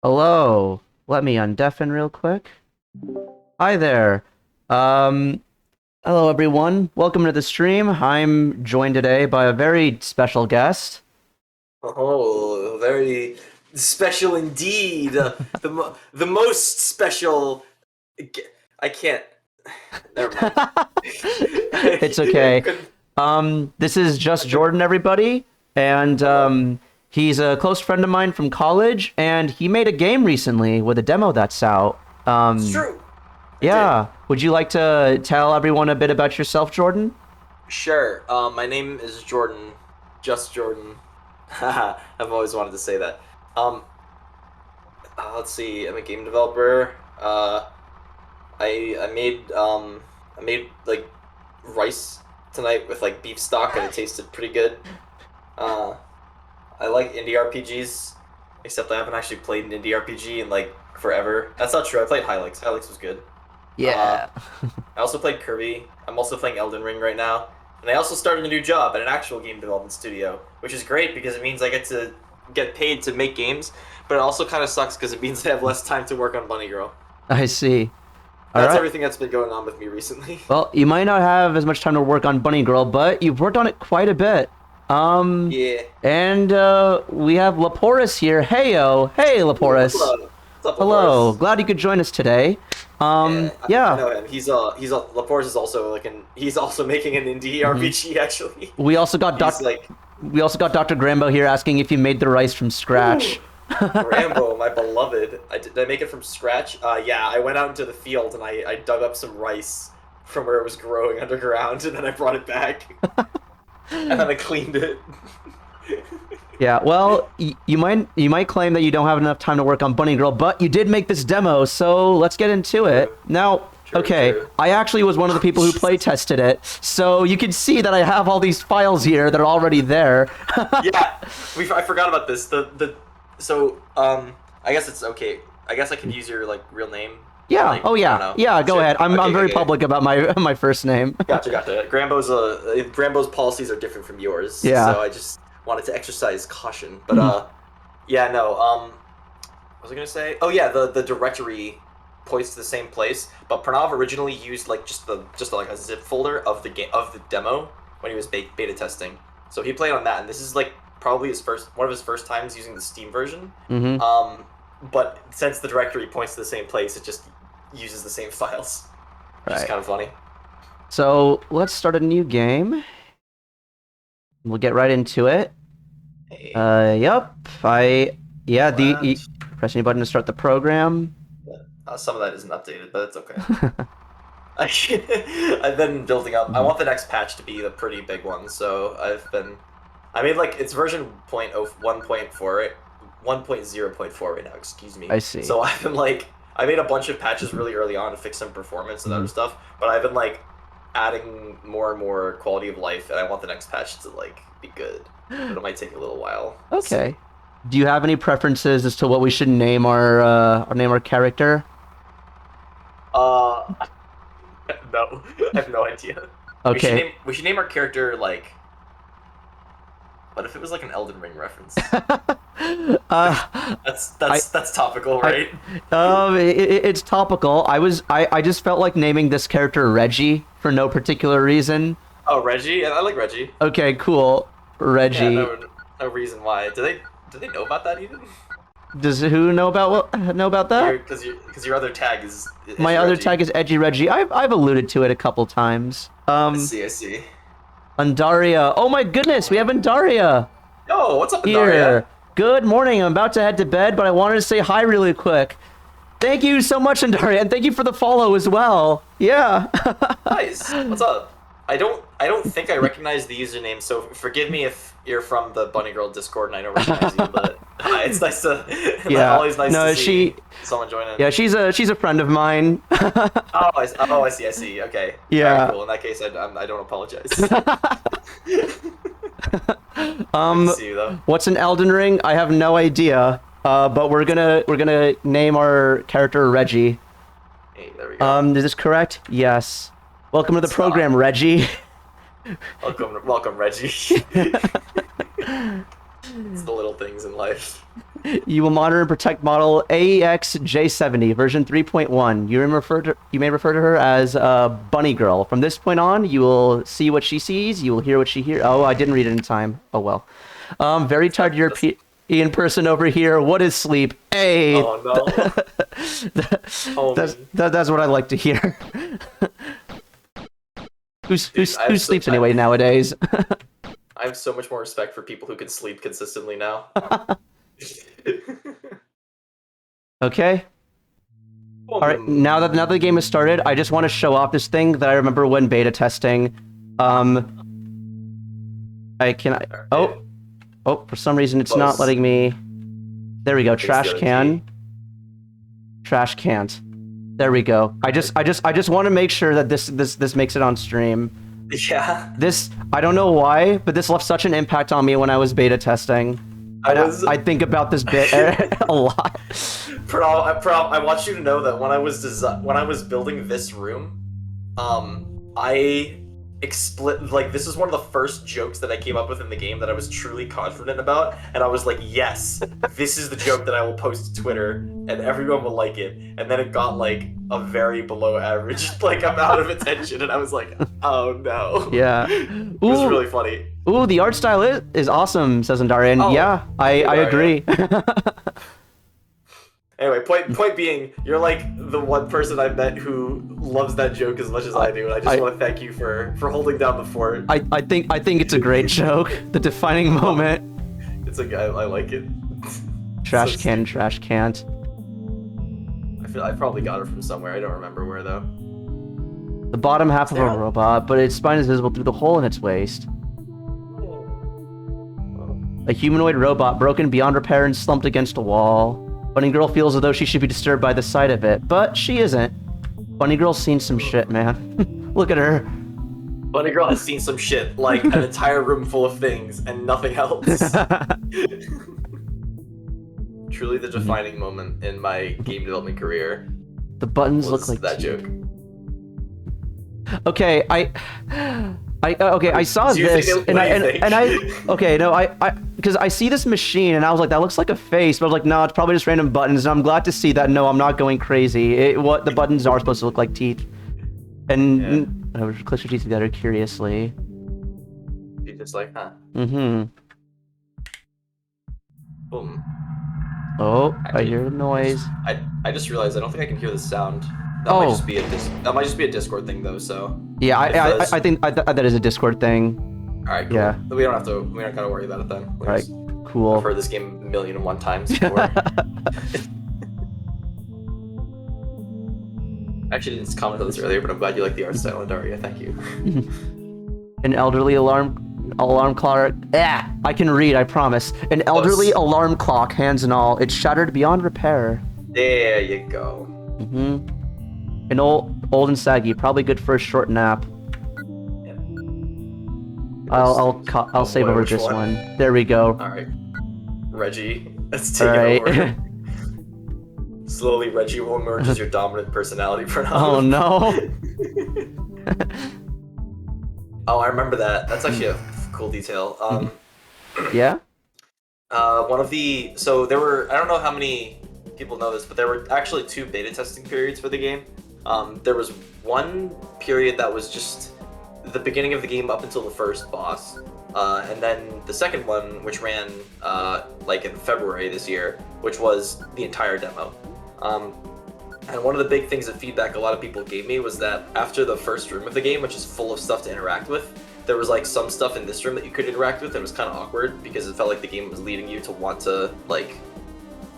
Hello. Let me undeafen real quick. Hi there. Um, Hello everyone. Welcome to the stream. I'm joined today by a very special guest. Oh, very special indeed. The most special. I can't. Never mind. It's I okay. couldn't- This is just I couldn't- Jordan, everybody, and Hello. he's a close friend of mine from college, and he made a game recently with a demo that's out. It's true. I did. Yeah. Would you like to tell everyone a bit about yourself, Jordan? Sure. My name is Jordan. Just Jordan. Haha, I've always wanted to say that. Um. Let's see. I'm a game developer. I made like rice tonight with like beef stock and it tasted pretty good. Uh, I like indie RPGs, except I haven't actually played an indie RPG in like forever. That's not true. I played Hylics. Hylics was good. Yeah. I also played Kirby. I'm also playing Elden Ring right now, and I also started a new job at an actual game development studio, which is great because it means I get to get paid to make games. But it also kind of sucks because it means I have less time to work on Bunny Girl. I see. All That's right. everything that's been going on with me recently. Well, you might not have as much time to work on Bunny Girl, but you've worked on it quite a bit. Yeah. And we have Laporus here. Heyo, hey Laporus. Hello. What's up, Hello. Laporus? Glad you could join us today. I Yeah. know him. Laporus is also he's also making an indie RPG actually. We also got He's like Dr. Grambo here asking if you made the rice from scratch. Rambo, my beloved. Did I make it from scratch? Yeah, I went out into the field and I dug up some rice from where it was growing underground, and then I brought it back, and then I cleaned it. Yeah. Well, you might claim that you don't have enough time to work on Bunny Girl, but you did make this demo, so let's get into it. Now, True, okay, true. I actually was one of the people who play tested it, so you can see that I have all these files here that are already there. Yeah, I forgot about this. I guess it's okay. I guess I can use your like real name. Yeah. Like, Oh I yeah. don't know. Yeah. Go Sure. ahead. I'm Okay, very okay. public about my first name. Gotcha. Grambo's policies are different from yours. Yeah. So I just wanted to exercise caution. But yeah, no. What was I gonna say? Oh yeah, the directory points to the same place. But Pranav originally used like just like a zip folder of the game of the demo when he was beta testing. So he played on that, and this is like probably one of his first times using the Steam version. Mm-hmm. But since the directory points to the same place, it just uses the same files. Which is Right. kind of funny. So let's start a new game. We'll get right into it. Hey. Yep. Yeah. What? Press any button to start the program. Some of that isn't updated, but it's okay. I've been building up. I want the next patch to be a pretty big one, so I made like it's version 1.0.4 right now. Excuse me. I see. So I've been like, I made a bunch of patches really early on to fix some performance and other stuff, but I've been like adding more and more quality of life, and I want the next patch to like be good, but it might take a little while. Okay. Do you have any preferences as to what we should name our character? No, I have no idea. Okay. We should name our character like. What if it was like an Elden Ring reference? That's topical, right? It's topical. I just felt like naming this character Reggie for no particular reason. Oh, Reggie. I like Reggie. Okay, cool. Reggie. Yeah, no reason why. Do they know about that even? Does who know about that? Because your other tag is My other Reggie. tag is Edgy Reggie. I've alluded to it a couple times. I see. Andaria. Oh my goodness, we have Andaria Yo, what's up, here. Daria? Good morning. I'm about to head to bed, but I wanted to say hi really quick. Thank you so much, Andaria, and thank you for the follow as well. Yeah. Nice. What's up? I don't think I recognize the username, so forgive me if you're from the Bunny Girl Discord and I don't recognize you, but it's nice to Yeah. always nice No, to see someone join in. Yeah, she's a friend of mine. I see. Okay. Yeah. Alright, cool. In that case, I don't apologize. Good to see you, though. What's an Elden Ring? I have no idea. But we're gonna name our character Reggie. Hey, there we go. Is this correct? Yes. Welcome to the It's program, not. Reggie. Welcome, Reggie. It's the little things in life. You will monitor and protect model AEX-J70 version 3.1. You may refer to her as Bunny Girl. From this point on, you will see what she sees. You will hear what she hears. Oh, I didn't read it in time. Oh well. Very tired European person over here. What is sleep? Hey. Oh no. That's what I like to hear. Who sleeps anyway nowadays? I have so much more respect for people who can sleep consistently now. Okay. All right. Now that the game has started, I just want to show off this thing that I remember when beta testing. Oh, for some reason it's not letting me. There we go. Trash can. Trash can't. There we go. I just want to make sure that this makes it on stream. Yeah. This, I don't know why, but this left such an impact on me when I was beta testing. I think about this bit a lot. I want you to know that when I was building this room, this is one of the first jokes that I came up with in the game that I was truly confident about, and I was like, yes, this is the joke that I will post to Twitter, and everyone will like it. And then it got like a very below average amount of attention, and I was like, oh no. Yeah. It was really funny. Ooh, the art style is awesome, says Andarian. Oh, yeah, I agree. Anyway, point being, you're like the one person I've met who loves that joke as much as I do, and I just want to thank you for holding down the fort. I think it's a great joke. The defining moment. I like it. Trash can, trash can't. I probably got it from somewhere. I don't remember where though. The bottom half of a robot, but its spine is visible through the hole in its waist. A humanoid robot broken beyond repair and slumped against a wall. Bunny Girl feels as though she should be disturbed by the sight of it, but she isn't. Bunny Girl's seen some shit, man. Look at her. Bunny Girl has seen some shit, like an entire room full of things and nothing else. Truly the defining moment in my game development career. The buttons look like that joke. Okay, I saw this, because I see this machine, and I was like, that looks like a face, but I was like, no, it's probably just random buttons, and I'm glad to see that, no, I'm not going crazy. What the buttons are supposed to look like teeth. And I would clench your teeth together curiously. You're just like, huh? Mm-hmm. Boom. Oh, actually, I hear the noise. I just realized I don't think I can hear the sound. That might just be a Discord thing though. So yeah, I think that is a Discord thing. All right, cool. Yeah. We don't gotta worry about it then. All right, cool. I've heard this game 1,000,001 times before. I actually didn't comment on this earlier, but I'm glad you like the art style in Daria. Thank you. An elderly alarm clock. I can read, I promise. An elderly alarm clock, hands and all. It's shattered beyond repair. There you go. Mm-hmm. An old and saggy, probably good for a short nap. Yeah. I'll save over this one. There we go. All right, Reggie, let's take it over. Slowly, Reggie will emerge as your dominant personality pronoun. Oh no. Oh, I remember that. That's actually a cool detail. Yeah. So there were, I don't know how many people know this, but there were actually 2 beta testing periods for the game. There was one period that was just the beginning of the game up until the first boss, and then the second one, which ran in February this year, which was the entire demo. And one of the big things of feedback a lot of people gave me was that after the first room of the game, which is full of stuff to interact with, there was some stuff in this room that you could interact with, and it was kind of awkward because it felt like the game was leading you to want to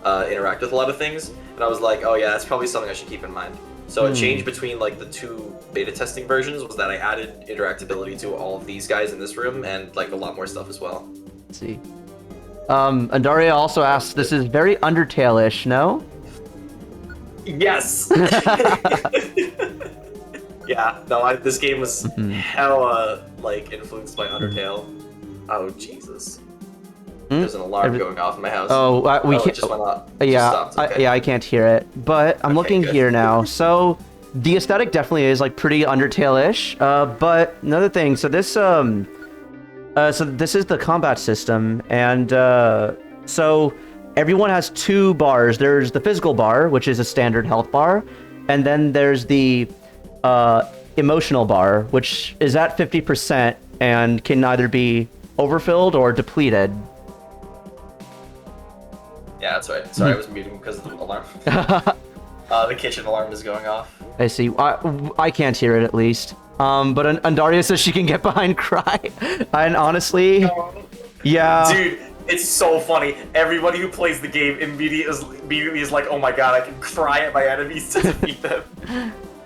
interact with a lot of things. And I was like, oh yeah, that's probably something I should keep in mind. So a change between the 2 beta testing versions was that I added interactability to all of these guys in this room and a lot more stuff as well. Let's see. Andaria also asks, this is very Undertale-ish, no? Yes. Yeah. No. This game was hella influenced by Undertale. Oh Jesus. There's an alarm going off in my house. We can't. It just went off. Yeah. Okay. I can't hear it, but I'm looking here now. So the aesthetic definitely is pretty Undertale-ish. But another thing. So this So this is the combat system, and so everyone has 2 bars. There's the physical bar, which is a standard health bar, and then there's the emotional bar, which is at 50% and can either be overfilled or depleted. Yeah, that's right. Sorry, I was muting because of the alarm. The kitchen alarm is going off. I see. I can't hear it at least. But Andaria says she can get behind Cry, and honestly, yeah. Dude, it's so funny. Everybody who plays the game immediately is like, oh my god, I can cry at my enemies to defeat them.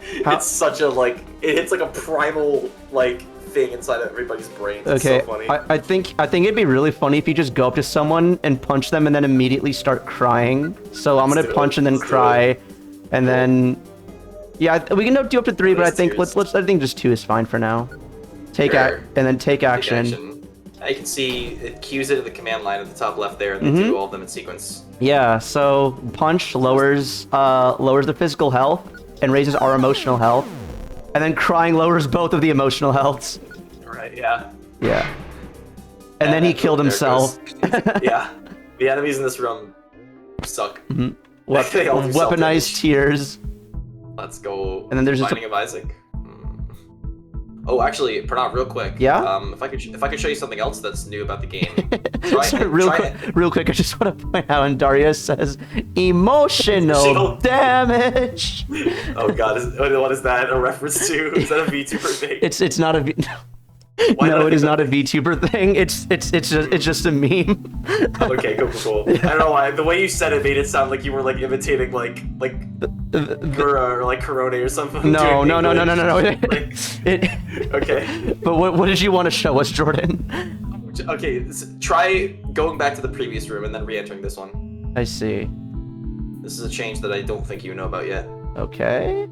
It's such a, like, it hits like a primal, like, thing inside of everybody's brain. It's okay, so funny. I think it'd be really funny if you just go up to someone and punch them and then immediately start crying. So I'm gonna punch and then cry, and then yeah, we can do up to 3, but I think let's I think just 2 is fine for now. Take and then take action. Now you can see it cues it to the command line at the top left there, and they do all of them in sequence. Yeah, so punch lowers the physical health and raises our emotional health, and then crying lowers both of the emotional healths. Right. Yeah. Yeah. And then he killed himself. Yeah. The enemies in this room suck. Mm-hmm. They all do Weaponized tears. Let's go. And then there's just Binding of Isaac. Oh, actually, Pranav, real quick. Yeah. If I could show you something else that's new about the game. Real quick, I just want to point out, and Daria says emotional damage. Oh God, what is that a reference to? Is that a VTuber thing? It's not a no, it is not a VTuber thing. It's just a meme. Okay, cool. I don't know why the way you said it made it sound like you were like imitating like Gura or like Corona or something. No. Like, okay. But what did you want to show us, Jordan? Okay, try going back to the previous room and then re-entering this one. I see. This is a change that I don't think you know about yet. Okay.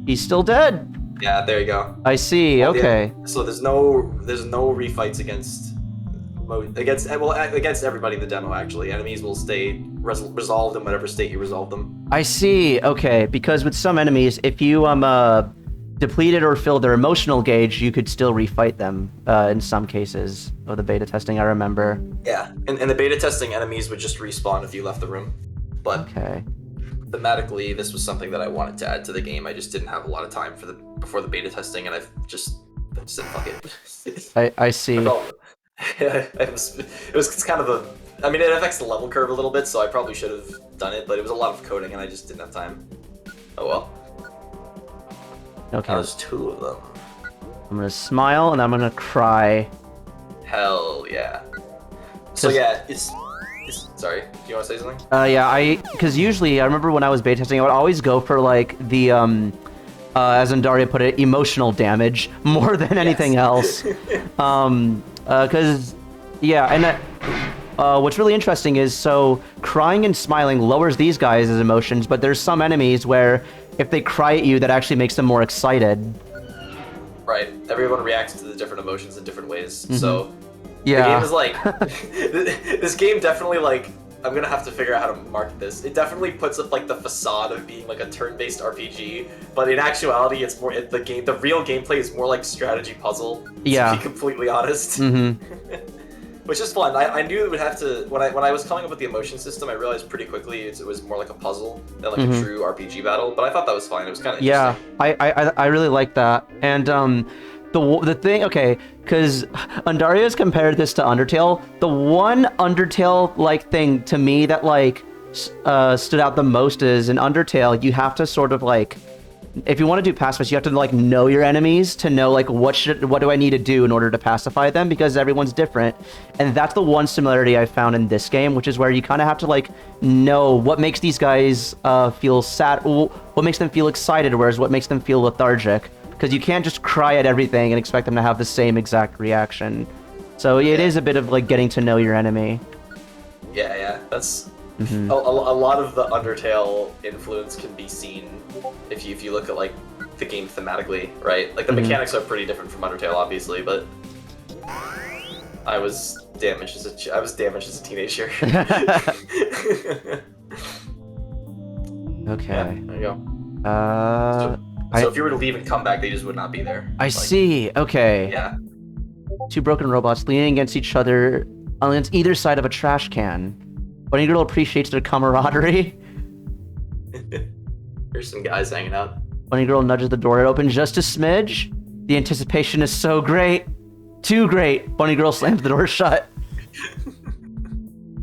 He's still dead. Yeah, there you go. I see. Okay. So there's no refights against everybody in the demo. Actually, enemies will stay resolved in whatever state you resolve them. I see. Okay, because with some enemies, if you depleted or filled their emotional gauge, you could still refight them in some cases of the beta testing. I remember. Yeah, and the beta testing enemies would just respawn if you left the room. But okay. Thematically, this was something that I wanted to add to the game. I just didn't have a lot of time before the beta testing, and I just said fuck it. I see. It was kind of I mean, it affects the level curve a little bit, so I probably should have done it, but it was a lot of coding, and I just didn't have time. Oh well. Okay. There's 2 of them. I'm gonna smile, and I'm gonna cry. Hell yeah. So yeah, it's sorry, do you want to say something? Yeah, because usually I remember when I was beta testing, I would always go for like the as Andaria put it, emotional damage more than anything else. Because yeah, and that what's really interesting is so crying and smiling lowers these guys' emotions, but there's some enemies where if they cry at you, that actually makes them more excited. Right. Everyone reacts to the different emotions in different ways. Mm-hmm. So yeah. The game is like this game definitely, like, I'm gonna have to figure out how to market this. It definitely puts up like the facade of being like a turn-based RPG, but in actuality, it's more the real gameplay is more like strategy puzzle. Yeah. To be completely honest. Mm-hmm. Which is fun. I knew it would have to when I was coming up with the emotion system. I realized pretty quickly it was more like a puzzle than like a true RPG battle. But I thought that was fine. It was kind of interesting. Yeah. I really like that. And the thing, okay, because Andaria's compared this to Undertale. The one Undertale-like thing to me that like stood out the most is in Undertale, you have to sort of like, if you want to do pacifist, you have to like know your enemies to know like what do I need to do in order to pacify them, because everyone's different. And that's the one similarity I found in this game, which is where you kind of have to like know what makes these guys feel sad, what makes them feel excited, whereas what makes them feel lethargic. Because you can't just cry at everything and expect them to have the same exact reaction. So it is a bit of like getting to know your enemy. Yeah, that's a lot of the Undertale influence can be seen if you look at like the game thematically, right? Like the mechanics are pretty different from Undertale, obviously, but I was damaged as a teenager. Okay. Yeah, there you go. So if you were to leave and come back, they just would not be there. I see. Okay. Yeah. Two broken robots leaning against each other on either side of a trash can. Bunny Girl appreciates their camaraderie. There's some guys hanging out. Bunny Girl nudges the door open just a smidge. The anticipation is so great. Too great. Bunny Girl slams the door shut.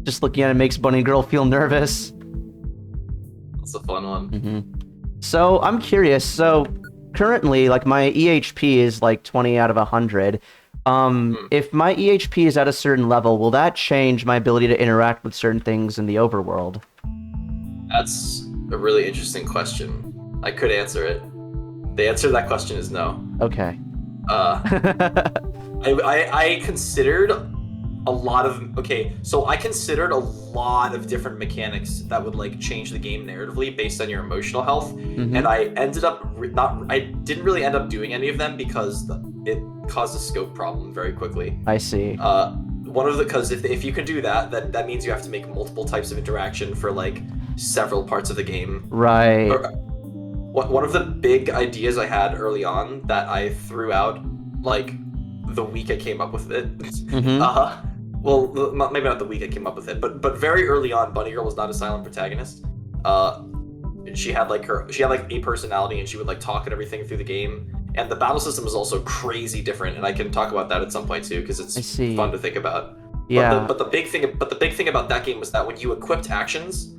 Just looking at it makes Bunny Girl feel nervous. That's a fun one. Mm-hmm. So I'm curious. So currently, like, my EHP is like 20 out of 100. If my EHP is at a certain level, will that change my ability to interact with certain things in the overworld? That's a really interesting question. I could answer it. The answer to that question is no. Okay. I considered a lot of I considered a lot of different mechanics that would like change the game narratively based on your emotional health, and I ended up I didn't really end up doing any of them because it caused a scope problem very quickly. I see. One of the because if you can do that, then that means you have to make multiple types of interaction for like several parts of the game. Right. One of the big ideas I had early on that I threw out like the week I came up with it. Well, maybe not the week I came up with it, but very early on, Bunny Girl was not a silent protagonist. She had like a personality, and she would like talk and everything through the game. And the battle system is also crazy different, and I can talk about that at some point too, because it's fun to think about. Yeah. But the big thing about that game was that when you equipped actions,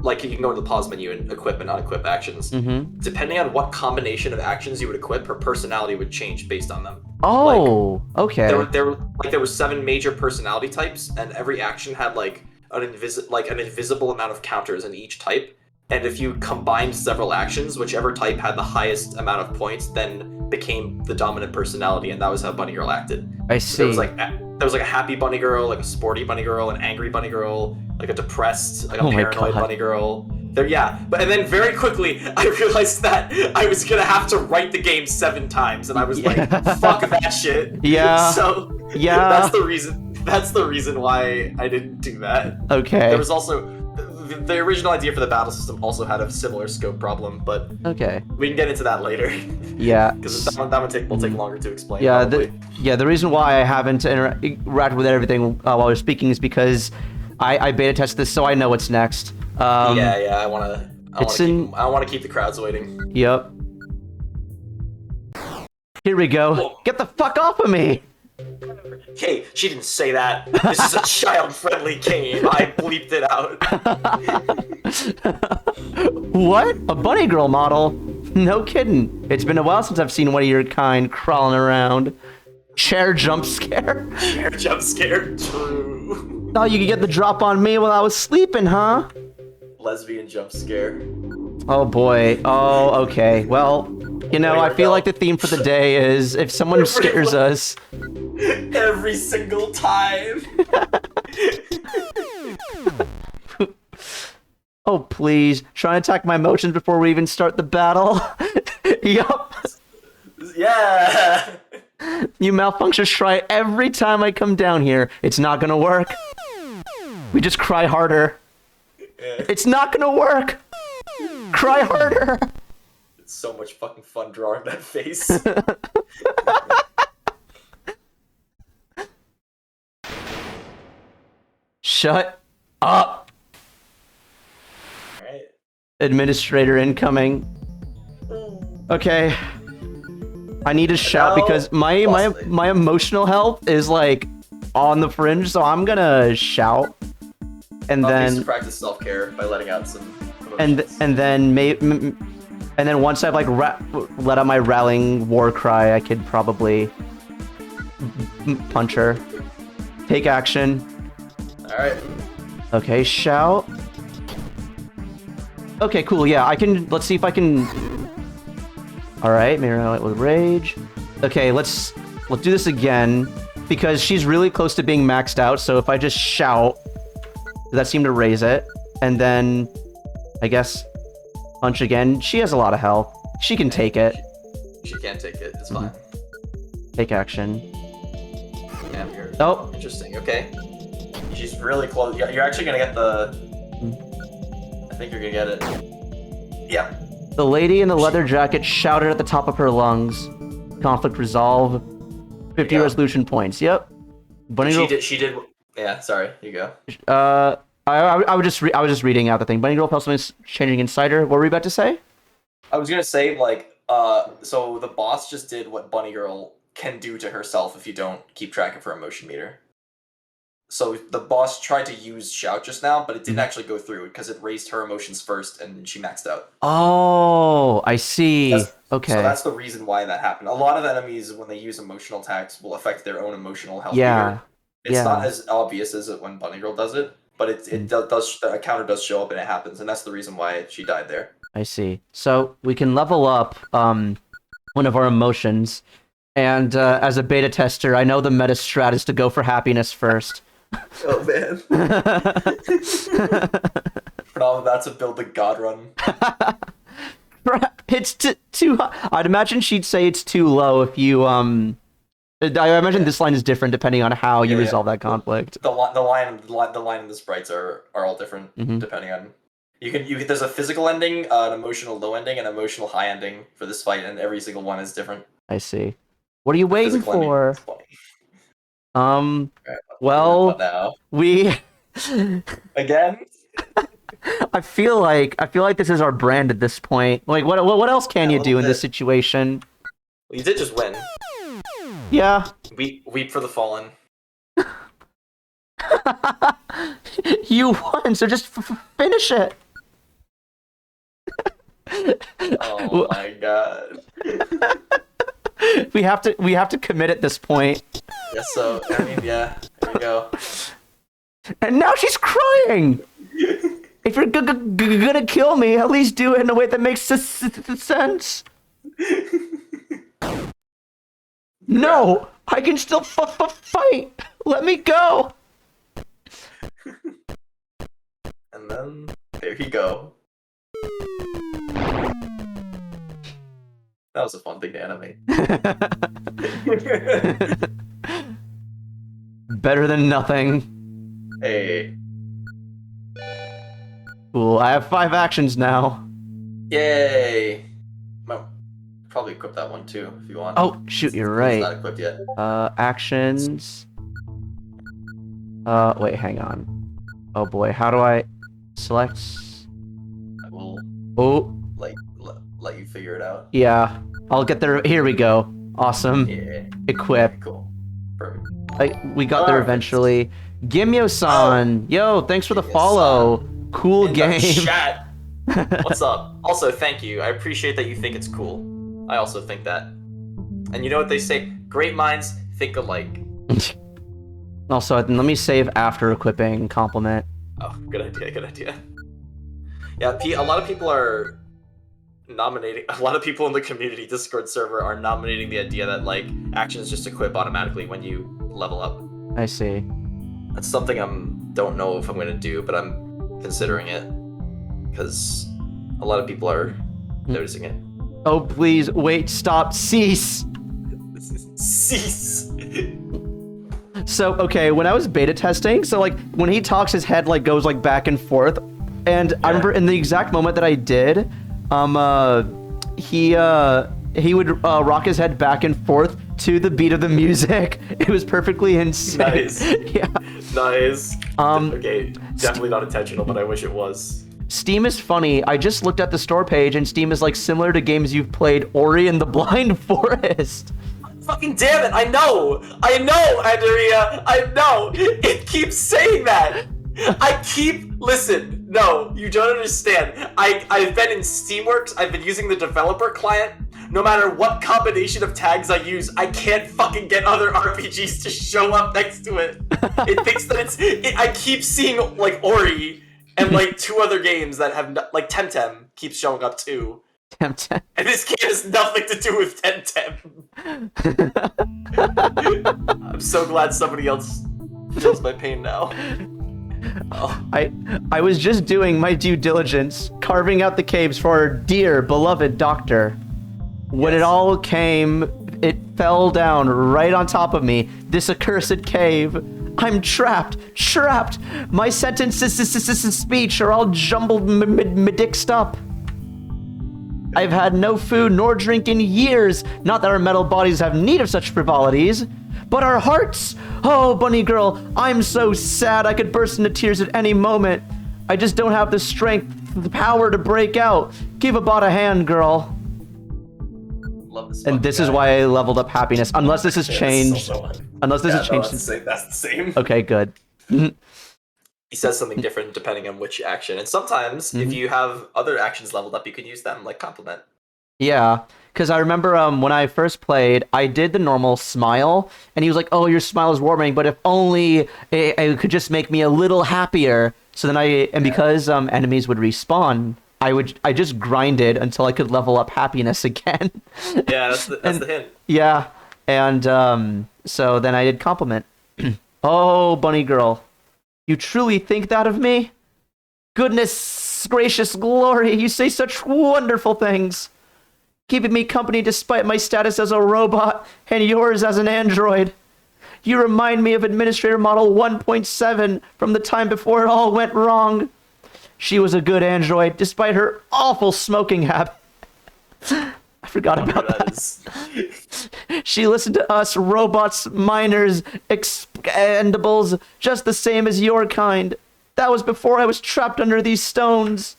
like you can go to the pause menu and equip and unequip actions. Depending on what combination of actions you would equip, her personality would change based on them. Oh, okay. There were 7 major personality types, and every action had like an invisible amount of counters in each type. And if you combined several actions, whichever type had the highest amount of points then became the dominant personality, and that was how Bunny Girl acted. I see. There was like a happy Bunny Girl, like a sporty Bunny Girl, an angry Bunny Girl, like a depressed, like a paranoid Bunny Girl. And then very quickly I realized that I was gonna have to write the game 7 times, and I was like, fuck that shit. Yeah. So yeah, that's the reason why I didn't do that. Okay. There was also the original idea for the battle system also had a similar scope problem, but okay, we can get into that later. Yeah, because that one will take longer to explain. Yeah, the reason why I haven't interacted with everything while we're speaking is because I beta test this, so I know what's next. I want to keep the crowds waiting. Yep. Here we go. Whoa. Get the fuck off of me! Hey, she didn't say that. This is a child-friendly game. I bleeped it out. What? A Bunny Girl model? No kidding. It's been a while since I've seen one of your kind crawling around. Chair jump scare? Chair jump scare? True. Thought you could get the drop on me while I was sleeping, huh? Lesbian jump scare. Oh boy. Oh, okay. Well, you know, I feel like the theme for the day is if someone scares us. Every single time. Oh, please. Try and attack my emotions before we even start the battle. Yup. Yeah. You malfunctions try every time I come down here. It's not gonna work. We just cry harder. Yeah. It's not gonna work. Cry harder. It's so much fucking fun drawing that face. Shut up. Alright. Administrator incoming. Okay. I need to shout because my emotional health is like on the fringe, so I'm gonna shout. And then practice self-care by letting out some emotions. and then once I've like let out my rallying war cry, I could probably punch her. Take action. Alright. Okay, shout. Okay, cool, yeah, I can, let's see if I can... Alright, mirror it with rage. Okay, let's do this again, because she's really close to being maxed out, so if I just shout, that seemed to raise it, and then, I guess, punch again. She has a lot of health. She can take it. She can take it, it's fine. Take action. Yeah, you're... Oh. Interesting, okay. She's really close. You're actually gonna get the... I think you're gonna get it. Yeah. The lady in the leather jacket shouted at the top of her lungs. Conflict resolve. 50 resolution points. Yep. Bunny Girl. She did. Yeah. Sorry. You go. I was just reading out the thing. Bunny Girl felt something changing inside her. What were you about to say? I was gonna say so the boss just did what Bunny Girl can do to herself if you don't keep track of her emotion meter. So the boss tried to use Shout just now, but it didn't actually go through because it raised her emotions first and she maxed out. Oh, I see. Okay. So that's the reason why that happened. A lot of enemies, when they use emotional attacks, will affect their own emotional health meter. It's not as obvious as it when Bunny Girl does it, but it does the counter does show up and it happens, and that's the reason why she died there. I see. So we can level up one of our emotions, and as a beta tester, I know the meta strat is to go for happiness first. Oh man. No, that's a build the God run. It's too high. I'd imagine she'd say it's too low if you I imagine this line is different depending on how you resolve that conflict. The line and the sprites are all different depending on you can there's a physical ending, an emotional low ending, and an emotional high ending for this fight, and every single one is different. I see. What are you waiting for? Well, we again. I feel like this is our brand at this point. Like, what else can you do in this situation? Well, you did just win. Yeah. Weep for the fallen. You won, so just finish it. Oh my god. We have to commit at this point. Yes, so I mean, yeah, there you go. And now she's crying. If you're gonna kill me, at least do it in a way that makes sense. No, I can still fight. Let me go. And then there you go. That was a fun thing to animate. Better than nothing. Hey. Cool. I have 5 actions now. Yay! Well, probably equip that one too if you want. Oh shoot, you're right. It's not equipped yet. Actions. Wait, hang on. Oh boy, how do I select? I will. Oh. Let you figure it out. Yeah, I'll get there. Here we go. Awesome. Yeah. Equip. Cool. Perfect. We got there eventually. Gimyo-san, yo, thanks for the follow. Cool game. Chat. What's up? Also, thank you. I appreciate that you think it's cool. I also think that. And you know what they say? Great minds think alike. Also, let me save after equipping. Compliment. Oh, good idea. Good idea. Yeah, a lot of people are nominating. A lot of people in the community Discord server are nominating the idea that like actions just equip automatically when you level up. I see. That's something don't know if I'm gonna do, but I'm considering it because a lot of people are noticing it. Oh please, wait, stop, cease. Cease. So okay, when I was beta testing, so like when he talks, his head like goes like back and forth, and I remember in the exact moment that I did, he would rock his head back and forth to the beat of the music. It was perfectly insane. Nice. Yeah. Nice. Okay, definitely not intentional, but I wish it was. Steam is funny. I just looked at the store page, and Steam is like similar to games you've played, Ori and the Blind Forest. Fucking damn it! I know, Andrea. I know. It keeps saying that. Listen. No, you don't understand. I've been in Steamworks. I've been using the developer client. No matter what combination of tags I use, I can't fucking get other RPGs to show up next to it. It thinks that I keep seeing like Ori and like 2 other games that have like Temtem keeps showing up too. Temtem. And this game has nothing to do with Temtem. I'm so glad somebody else feels my pain now. Oh. I was just doing my due diligence, carving out the caves for our dear beloved doctor. When it all came, it fell down right on top of me. This accursed cave. I'm trapped. My sentences, speech are all jumbled, mixed up. I've had no food nor drink in years. Not that our metal bodies have need of such frivolities. But our hearts! Oh, bunny girl, I'm so sad I could burst into tears at any moment. I just don't have the strength, the power to break out. Give a bot a hand, girl. Love this. And this is why I leveled up happiness. Unless this has changed. Unless this has changed. That's the same. Okay, good. He says something different depending on which action. And sometimes, if you have other actions leveled up, you can use them, like compliment. Yeah, because I remember when I first played, I did the normal smile, and he was like, "Oh, your smile is warming, but if only it could just make me a little happier." So then because enemies would respawn, I just grinded until I could level up happiness again. Yeah, that's the hint. Yeah, and so then I did compliment. Oh, bunny girl, you truly think that of me? Goodness gracious glory, you say such wonderful things. Keeping me company despite my status as a robot and yours as an android. You remind me of Administrator Model 1.7 from the time before it all went wrong. She was a good android despite her awful smoking habit. I forgot about that. She listened to us robots, miners, expendables, just the same as your kind. That was before I was trapped under these stones.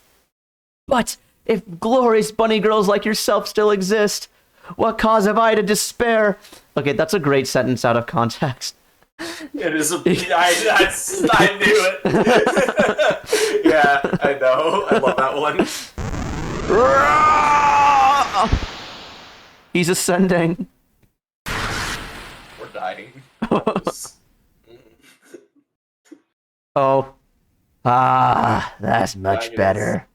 But if glorious bunny girls like yourself still exist, what cause have I to despair? Okay, that's a great sentence out of context. It is I knew it. Yeah, I know. I love that one. He's ascending. We're dying. Oh. Ah, that's much better.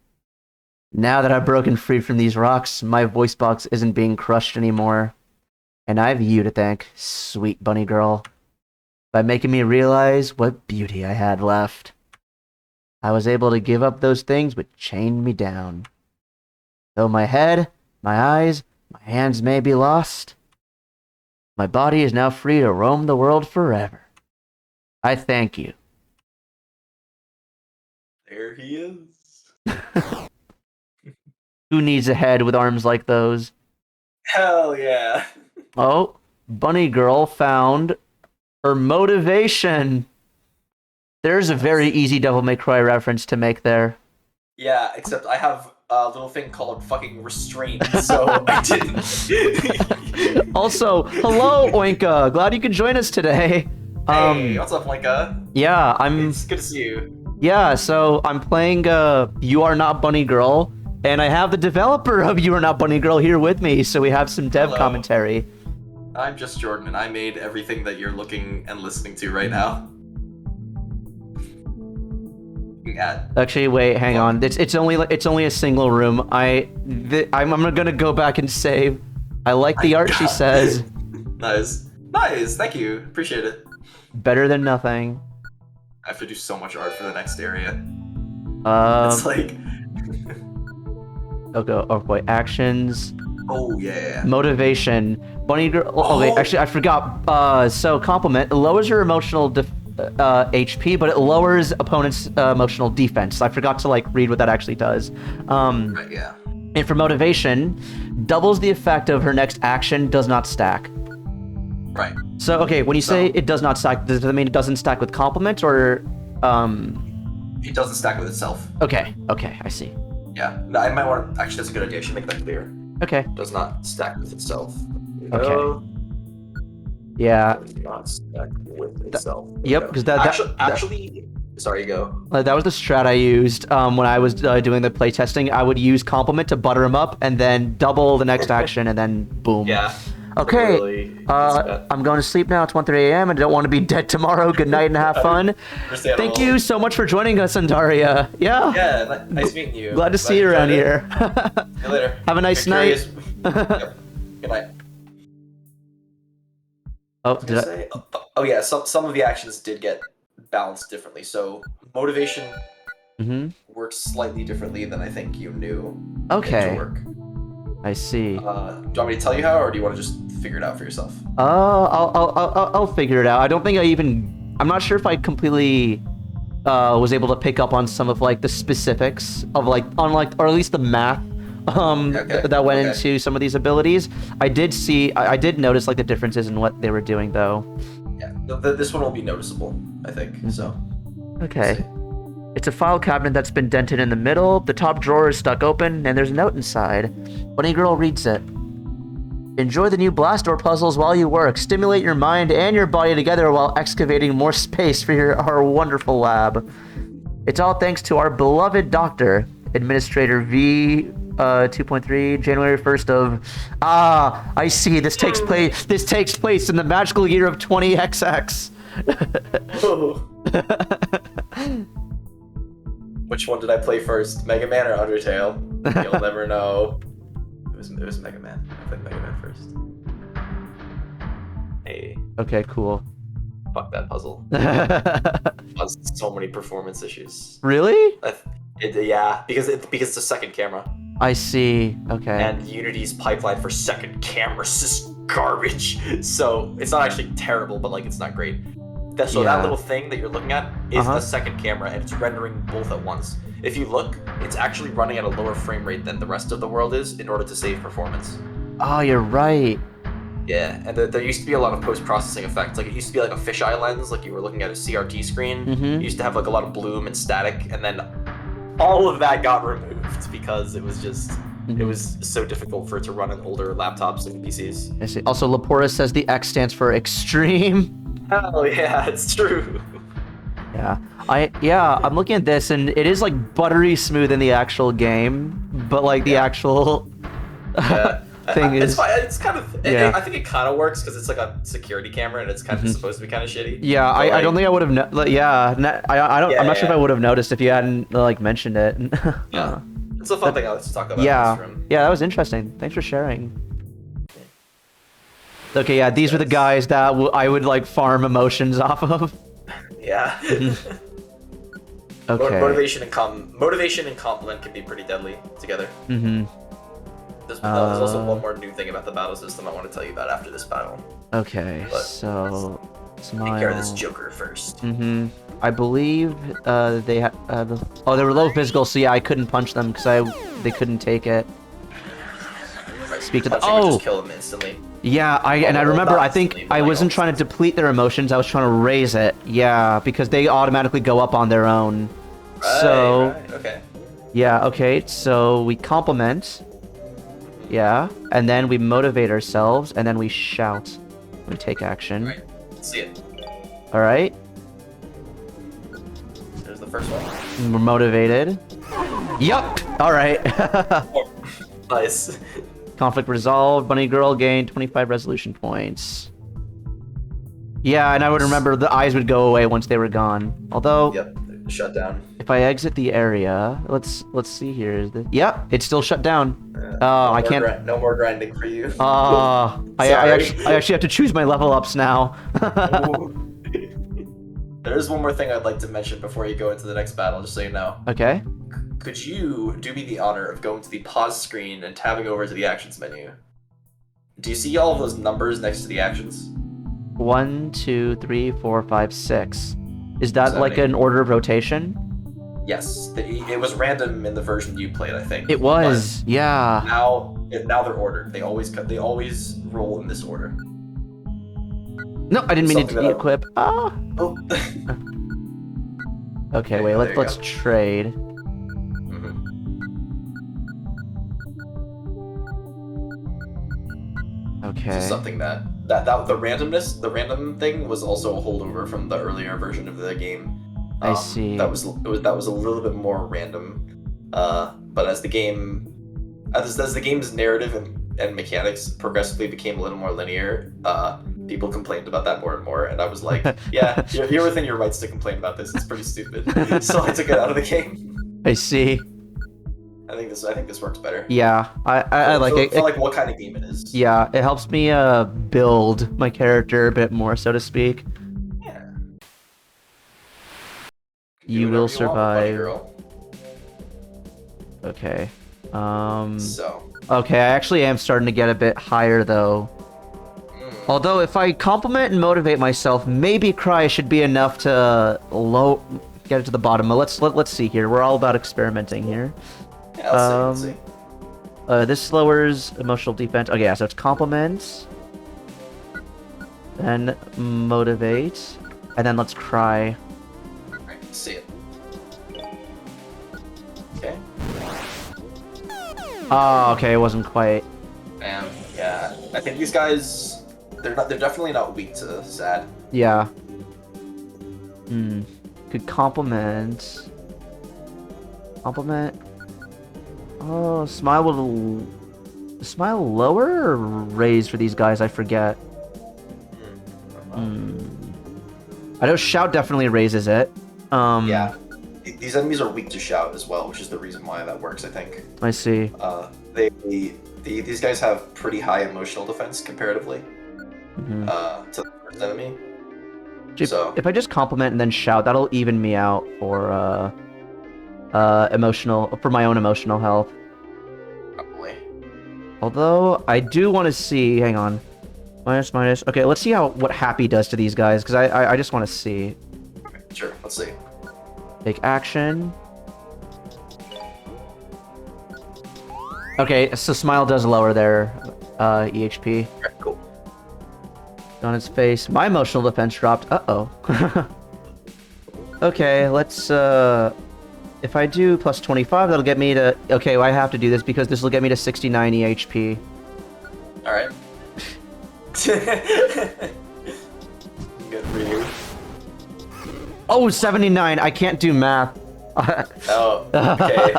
Now that I've broken free from these rocks, my voice box isn't being crushed anymore. And I have you to thank, sweet bunny girl, by making me realize what beauty I had left. I was able to give up those things which chained me down. Though my head, my eyes, my hands may be lost, my body is now free to roam the world forever. I thank you. There he is. Who needs a head with arms like those? Hell yeah. Oh, bunny girl found her motivation. There's a very easy Devil May Cry reference to make there. Yeah, except I have a little thing called fucking restraint, so I didn't. Also, hello, Oinka. Glad you could join us today. Hey, what's up, Oinka? Yeah, It's good to see you. Yeah, so I'm playing You Are Not Bunny Girl, and I have the developer of You Are Not Bunny Girl here with me, so we have some dev commentary. I'm just Jordan, and I made everything that you're looking and listening to right now. Actually, wait, hang on. It's only a single room. I'm gonna go back and save. I like the art, she says. Nice, thank you, appreciate it. Better than nothing. I have to do so much art for the next area. It's like... Oh boy, actions. Oh yeah. Motivation. Bunny girl. Oh wait, actually I forgot. So compliment. It lowers your emotional HP, but it lowers opponent's emotional defense. I forgot to read what that actually does. Right, yeah. And for motivation, doubles the effect of her next action. Does not stack. Right. So okay, when you say it does not stack, does that mean it doesn't stack with complement or? It doesn't stack with itself. Okay, I see. Yeah, I might want to. Actually, that's a good idea. I should make that clear. Okay. Does not stack with itself. Okay. Yeah. Does not stack with itself. Yep, because actually, sorry, you go. That was the strat I used when I was doing the playtesting. I would use complement to butter him up, and then double the next action, and then boom. Yeah. Okay. Really I'm going to sleep now. It's 1:30 a.m. and I don't want to be dead tomorrow. Good night and have fun. Thank you so much for joining us, Andaria. Yeah. Yeah, nice meeting you. Glad to see you around here. See you later. Have a nice night. Yep. Good night. Oh, did I say? Oh yeah, some of the actions did get balanced differently. So motivation works slightly differently than I think you knew. Okay. To work. I see. Do you want me to tell you how, or do you want to just figure it out for yourself? I'll figure it out. I don't think I'm not sure if I completely was able to pick up on some of the specifics of or at least the math Okay, that went okay. into some of these abilities. I did notice like the differences in what they were doing though. Yeah, this one will be noticeable, I think. So. Okay. See. It's a file cabinet that's been dented in the middle. The top drawer is stuck open, and there's a note inside. Bunny Girl reads it. Enjoy the new blast door puzzles while you work. Stimulate your mind and your body together while excavating more space for our wonderful lab. It's all thanks to our beloved doctor, Administrator V 2.3, January 1st of... Ah, I see. This takes place in the magical year of 20XX. Which one did I play first, Mega Man or Undertale? You'll never know. It was Mega Man. I played Mega Man first. Hey. Okay, cool. Fuck that puzzle. Caused so many performance issues. Really? Yeah, because it's the second camera. I see. Okay. And Unity's pipeline for second cameras is garbage. So it's not actually terrible, but like it's not great. That little thing that you're looking at is the second camera, and it's rendering both at once. If you look, it's actually running at a lower frame rate than the rest of the world is in order to save performance. Oh, you're right. Yeah, and there used to be a lot of post-processing effects. Like it used to be like a fisheye lens, like you were looking at a CRT screen. You used to have like a lot of bloom and static, and then all of that got removed because it was just it was so difficult for it to run on older laptops and PCs. I see. Also, Laporta says the X stands for extreme. Oh yeah, it's true. Yeah, I'm looking at this, and it is like buttery smooth in the actual game, but like the actual thing is. It's kind of. I think it kind of works because it's like a security camera, and it's kind of supposed to be kind of shitty. Yeah, I don't think I would have. I'm not sure if I would have noticed if you hadn't like mentioned it. Yeah, it's a fun thing I like to talk about. Yeah, in this room. yeah, that was interesting. Thanks for sharing. Okay, yeah, these were the guys that I would like farm emotions off of. Yeah. Okay. Motivation and compliment can be pretty deadly together. There's also one more new thing about the battle system I want to tell you about after this battle. Okay, so smile. Take care of this Joker first. I believe they had they were low physical, so yeah, I couldn't punch them because they couldn't take it. Speak to the just kill them instantly. Yeah, I remember. I think I wasn't trying to deplete their emotions. I was trying to raise it. Yeah, because they automatically go up on their own. Okay. Yeah. Okay. So we compliment. Yeah, and then we motivate ourselves, and then we shout. We take action. Right. Let's see it. All right. There's the first one. We're motivated. Yup. All right. Nice. Conflict resolved. Bunny Girl gained 25 resolution points. Yeah, and I would remember the eyes would go away once they were gone. Although, yep, shut down. If I exit the area, let's see here. Is this? Yep, it's still shut down. I can't. No more grinding for you. I actually have to choose my level ups now. There is one more thing I'd like to mention before you go into the next battle, just so you know. Okay. Could you do me the honor of going to the pause screen and tabbing over to the actions menu? Do you see all of those numbers next to the actions? 1, 2, 3, 4, 5, 6. Is that 7, like 8. an order of rotation? Yes, it was random in the version you played, I think. It was, yeah. Now they're ordered. They always roll in this order. No, I didn't mean to de-equip. Ah. Oh. Okay, wait. Let's trade. Okay. This is something that the random thing was also a holdover from the earlier version of the game. I see. That was a little bit more random. But as the game's narrative and mechanics progressively became a little more linear, people complained about that more and more, and I was like, yeah, you're within your rights to complain about this. It's pretty stupid. So I took it out of the game. I see. I think this works better. Yeah, I like it. For like what kind of game it is. Yeah, it helps me build my character a bit more, so to speak. Yeah. You will survive. Girl. Okay. So. Okay, I actually am starting to get a bit higher though. Although if I compliment and motivate myself, maybe cry should be enough to get it to the bottom. Let's see here. We're all about experimenting here. Yeah, let's see. This lowers emotional defense. Okay, yeah, so it's compliment, then motivate, and then let's cry. Alright, let's see it. Okay. Oh, okay, it wasn't quite. Bam. Yeah. I think these guys, they're definitely not weak to sad. Yeah. Could compliment. Compliment. Oh, smile will. Smile lower or raise for these guys? I forget. I know shout definitely raises it. Yeah. These enemies are weak to shout as well, which is the reason why that works, I think. I see. These guys have pretty high emotional defense comparatively to the first enemy. So if I just compliment and then shout, that'll even me out for my own emotional health. probably. Although I do want to see. Hang on. Minus. Okay, let's see what happy does to these guys because I just want to see. Okay, sure, let's see. Take action. Okay, so smile does lower their EHP. Okay, cool. On its face. My emotional defense dropped. Uh-oh. Okay, let's if I do plus 25, that'll get me to... Okay, well, I have to do this because this will get me to 69 EHP. Alright. Good for you. Oh, 79. I can't do math. Oh, okay.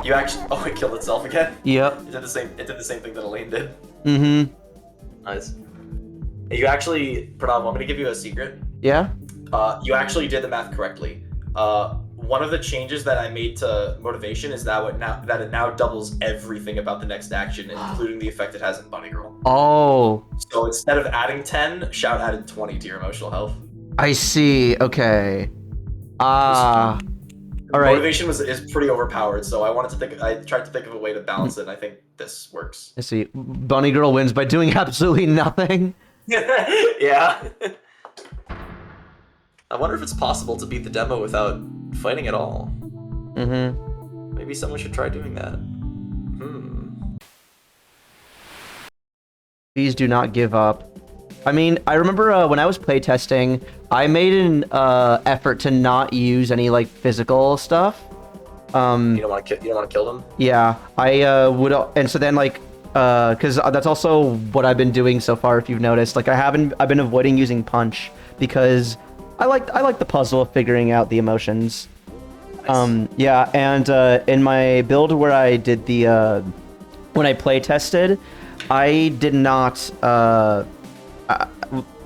You actually... Oh, it killed itself again? Yep. It did the same thing that Elaine did. Mm-hmm. Nice. You actually... Pranav, I'm gonna give you a secret. Yeah? You actually did the math correctly. One of the changes that I made to motivation is that it now doubles everything about the next action, including the effect it has in Bunny Girl. Oh. So instead of adding 10, Shout added 20 to your emotional health. I see. Okay. All right. Motivation is pretty overpowered, so I tried to think of a way to balance it, and I think this works. Let's see. Bunny Girl wins by doing absolutely nothing. Yeah. I wonder if it's possible to beat the demo without fighting at all. Mm-hmm. Maybe someone should try doing that. Please do not give up. I mean, I remember when I was playtesting, I made an effort to not use any like physical stuff. You don't want to kill them? Yeah, I would, and so then like, because that's also what I've been doing so far. If you've noticed, like I've been avoiding using punch because I like the puzzle of figuring out the emotions. Nice. Yeah, and in my build where I did the when I play tested, I did not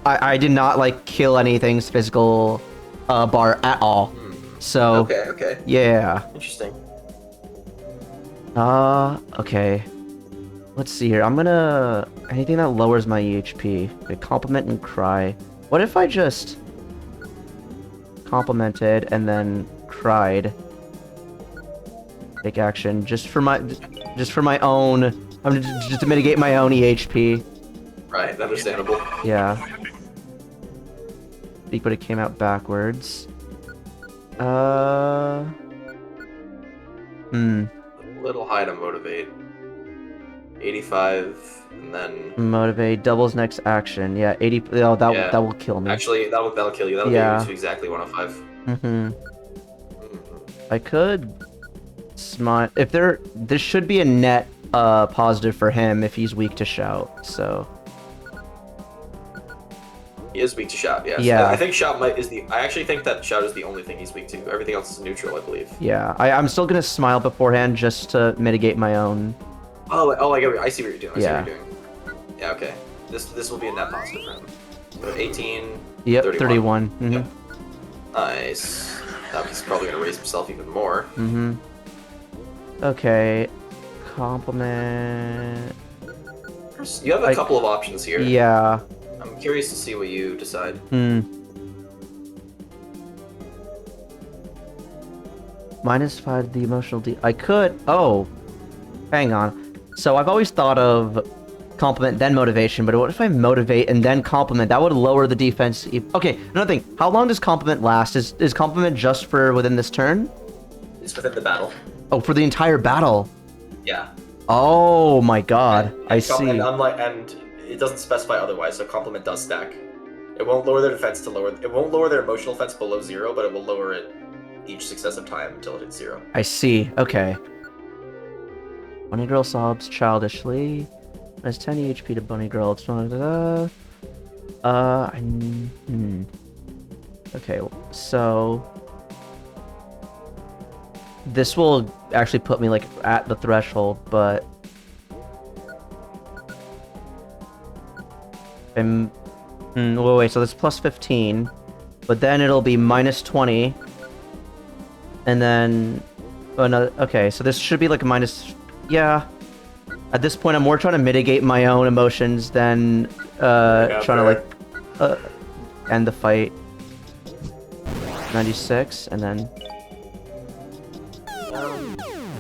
I did not like kill anything's physical bar at all. So okay. Yeah. Interesting. Okay. Let's see here. I'm gonna anything that lowers my EHP. Okay, compliment and cry. What if I just complimented and then cried? Take action just for my own. Just to mitigate my own EHP. Right, understandable. Yeah. Speak, but it came out backwards. A little high to motivate. 85, and then motivate doubles next action. Yeah, 80. Oh, that will kill me. Actually, that'll kill you. That'll get you to exactly 105. I could smite if this should be a net positive for him if he's weak to shout. So he is weak to shout. Yes. Yeah. I think shout I actually think that shout is the only thing he's weak to. Everything else is neutral, I believe. Yeah, I'm still gonna smile beforehand just to mitigate my own. Oh, I see what you're doing. I see Yeah. what you're doing. Yeah, okay. This will be a net positive for him. So 18. Yep, 31. 31. Yep. Nice. Now he's probably gonna raise himself even more. Okay. Compliment. You have a couple of options here. Yeah. I'm curious to see what you decide. -5 the emotional I could. Oh. Hang on. So I've always thought of compliment then motivation, but what if I motivate and then compliment? That would lower the defense. Okay, another thing. How long does compliment last? Is compliment just for within this turn? It's within the battle. Oh, for the entire battle. Yeah. Oh my god, I see. And it doesn't specify otherwise, so complement does stack. It won't lower their defense to lower. It won't lower their emotional defense below 0, but it will lower it each successive time until it hits 0. I see. Okay. Bunny girl sobs childishly. Has 10 HP to bunny girl. It's not. Okay, so this will actually put me like at the threshold, but wait, so that's plus 15, but then it'll be minus 20, and then another. Okay, so this should be like a minus. Yeah. At this point, I'm more trying to mitigate my own emotions than trying to like end the fight. 96, and then.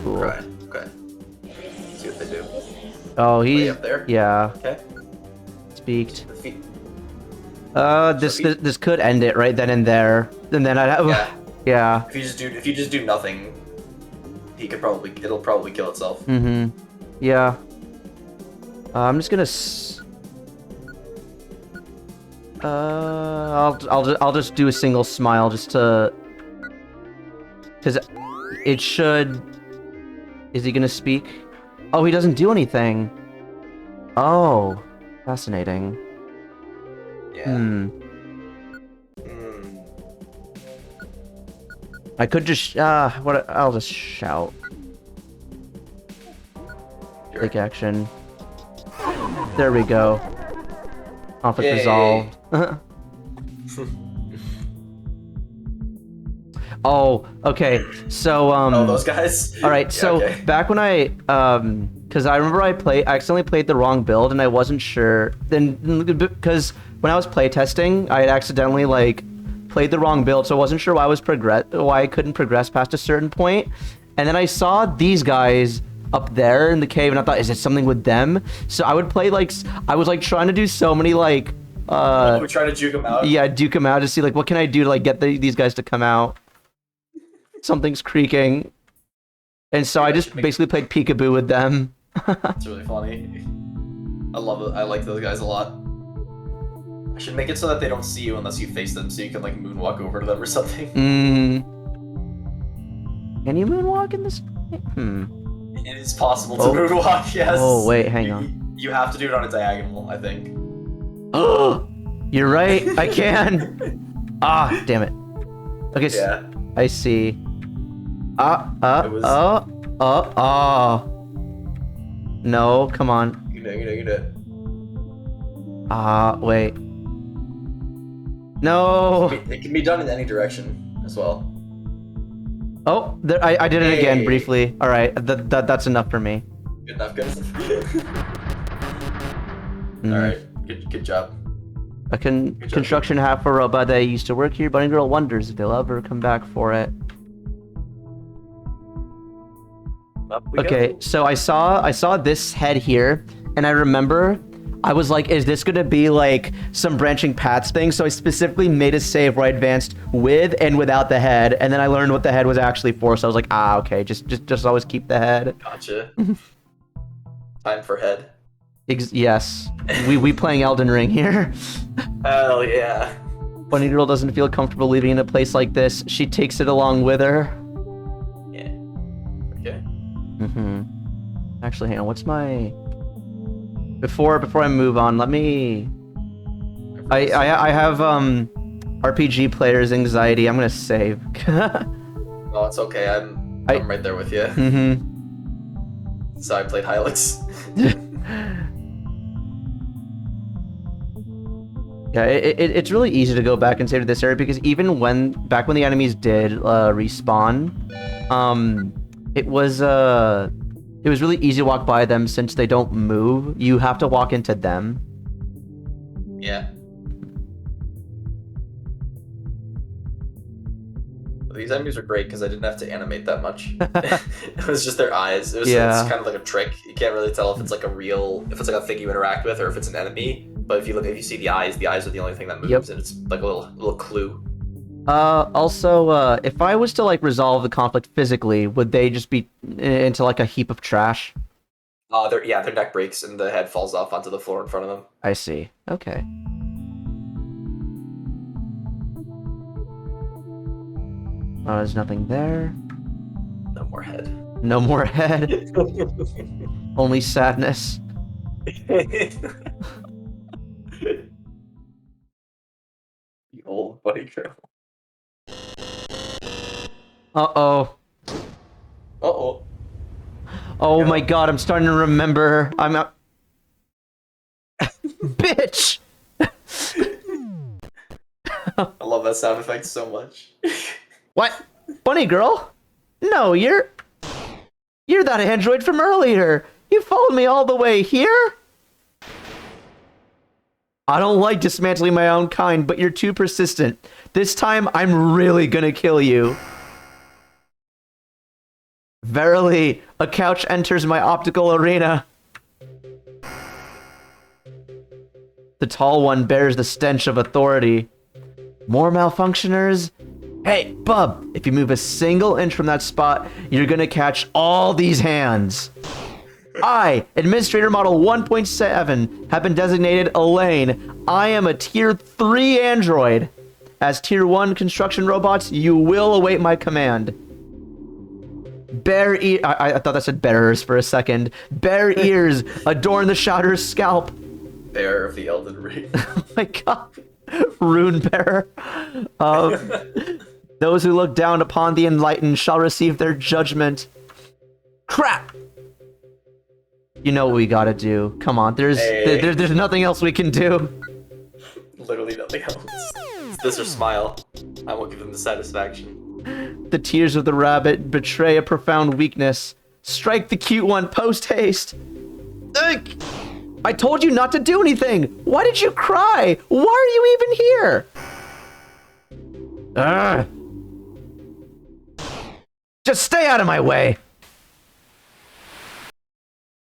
Cool. Right. Okay. See what they do. Oh, he's up there. Yeah. Okay. Speaked. Defeat. This could end it right then and there, and then I'd have. Yeah. Yeah. If you just do nothing, it'll probably kill itself. Mm-hmm. Yeah. I'm just gonna. I'll just do a single smile just to. Cause it should. Is he gonna speak? Oh, he doesn't do anything. Oh, fascinating. Yeah. I could just I'll just shout. Take action. There we go. Conflict resolved. Oh, okay. So oh, those guys. All right. Yeah, So okay. back when I because I remember I accidentally played the wrong build and I wasn't sure. Then because when I was playtesting, I had accidentally like played the wrong build, so I wasn't sure why I couldn't progress past a certain point. And then I saw these guys up there in the cave, and I thought, is it something with them? So I would play like I was like trying to do so many like we're trying to juke them out. Yeah, duke them out to see like what can I do to like get these guys to come out. Something's creaking, and so I just basically played peekaboo with them. It's really funny. I love it. I like those guys a lot. I should make it so that they don't see you unless you face them, so you can like moonwalk over to them or something. Can you moonwalk in this? It is possible to moonwalk, yes. Oh wait, hang on. You have to do it on a diagonal, I think. Oh, you're right. I can. Ah, damn it. Okay, Yeah. I see. No, come on. You know. Wait. No. It can be done in any direction as well. Oh, there, I did it again briefly. All right, that's enough for me. Good enough, good. All right, good job. A construction half a robot that used to work here. Bunny Girl wonders if they'll ever come back for it. Okay, so I saw this head here, and I remember I was like, is this gonna be like some branching paths thing? So I specifically made a save where I advanced with and without the head, and then I learned what the head was actually for. So I was like, okay, just always keep the head. Gotcha. Time for head. Yes, we playing Elden Ring here. Hell yeah. Bunny Girl doesn't feel comfortable leaving in a place like this. She takes it along with her. Yeah. Okay. Actually, hang on. What's my... Before I move on, let me... I have RPG player's anxiety. I'm gonna save. No, it's okay. I'm right there with you. So I played Hylix. Yeah, it's really easy to go back and save to this area because even back when the enemies did respawn, it was really easy to walk by them since they don't move. You have to walk into them. Yeah. These enemies are great because I didn't have to animate that much. It was just their eyes. It's kind of like a trick. You can't really tell if it's like if it's like a thing you interact with or if it's an enemy. But if you see the eyes are the only thing that moves, and it's like a little clue. Also, if I was to like resolve the conflict physically, would they just be into like a heap of trash? Their neck breaks and the head falls off onto the floor in front of them. I see. Okay. Oh, there's nothing there. No more head. No more head. Only sadness. The old bunny girl. Uh-oh. Uh-oh. Oh my god, I'm starting to remember. I'm out. Bitch! I love that sound effect so much. What? Bunny girl? No, you're that android from earlier. You followed me all the way here? I don't like dismantling my own kind, but you're too persistent. This time, I'm really gonna kill you. Verily, a couch enters my optical arena. The tall one bears the stench of authority. More malfunctioners? Hey, bub, if you move a single inch from that spot, you're gonna catch all these hands. I, Administrator Model 1.7, have been designated Elaine. I am a Tier 3 android. As Tier 1 construction robots, you will await my command. Bare ears. I thought that said bearers for a second. Bare ears adorn the shouter's scalp. Bear of the Elden Ring. Oh my god. Rune bearer. Those who look down upon the enlightened shall receive their judgment. Crap! You know what we gotta do. Come on, there's nothing else we can do. Literally nothing else. It's this or smile. I won't give them the satisfaction. The tears of the rabbit betray a profound weakness. Strike the cute one post haste. Ugh. I told you not to do anything. Why did you cry? Why are you even here? Ugh. Just stay out of my way.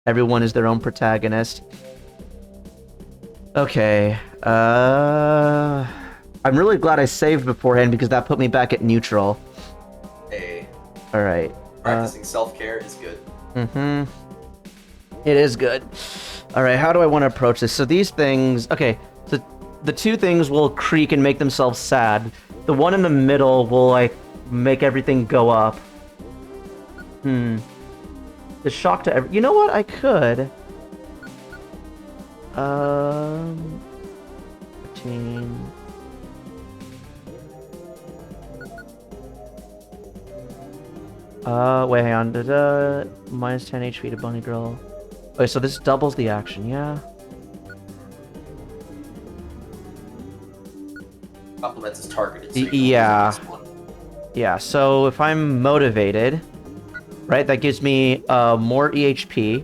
Everyone is their own protagonist. Okay. I'm really glad I saved beforehand because that put me back at neutral. Hey. All right. Practicing self-care is good. Mm-hmm. It is good. All right, how do I want to approach this? So these things... Okay, so the two things will creak and make themselves sad. The one in the middle will, like, make everything go up. The shock to every... You know what? I could... 15... Wait, hang on. Minus 10 HP to Bunny Girl. Okay, so this doubles the action, yeah? Compliments is targeted. So Yeah. Yeah, so if I'm motivated, right, that gives me more EHP.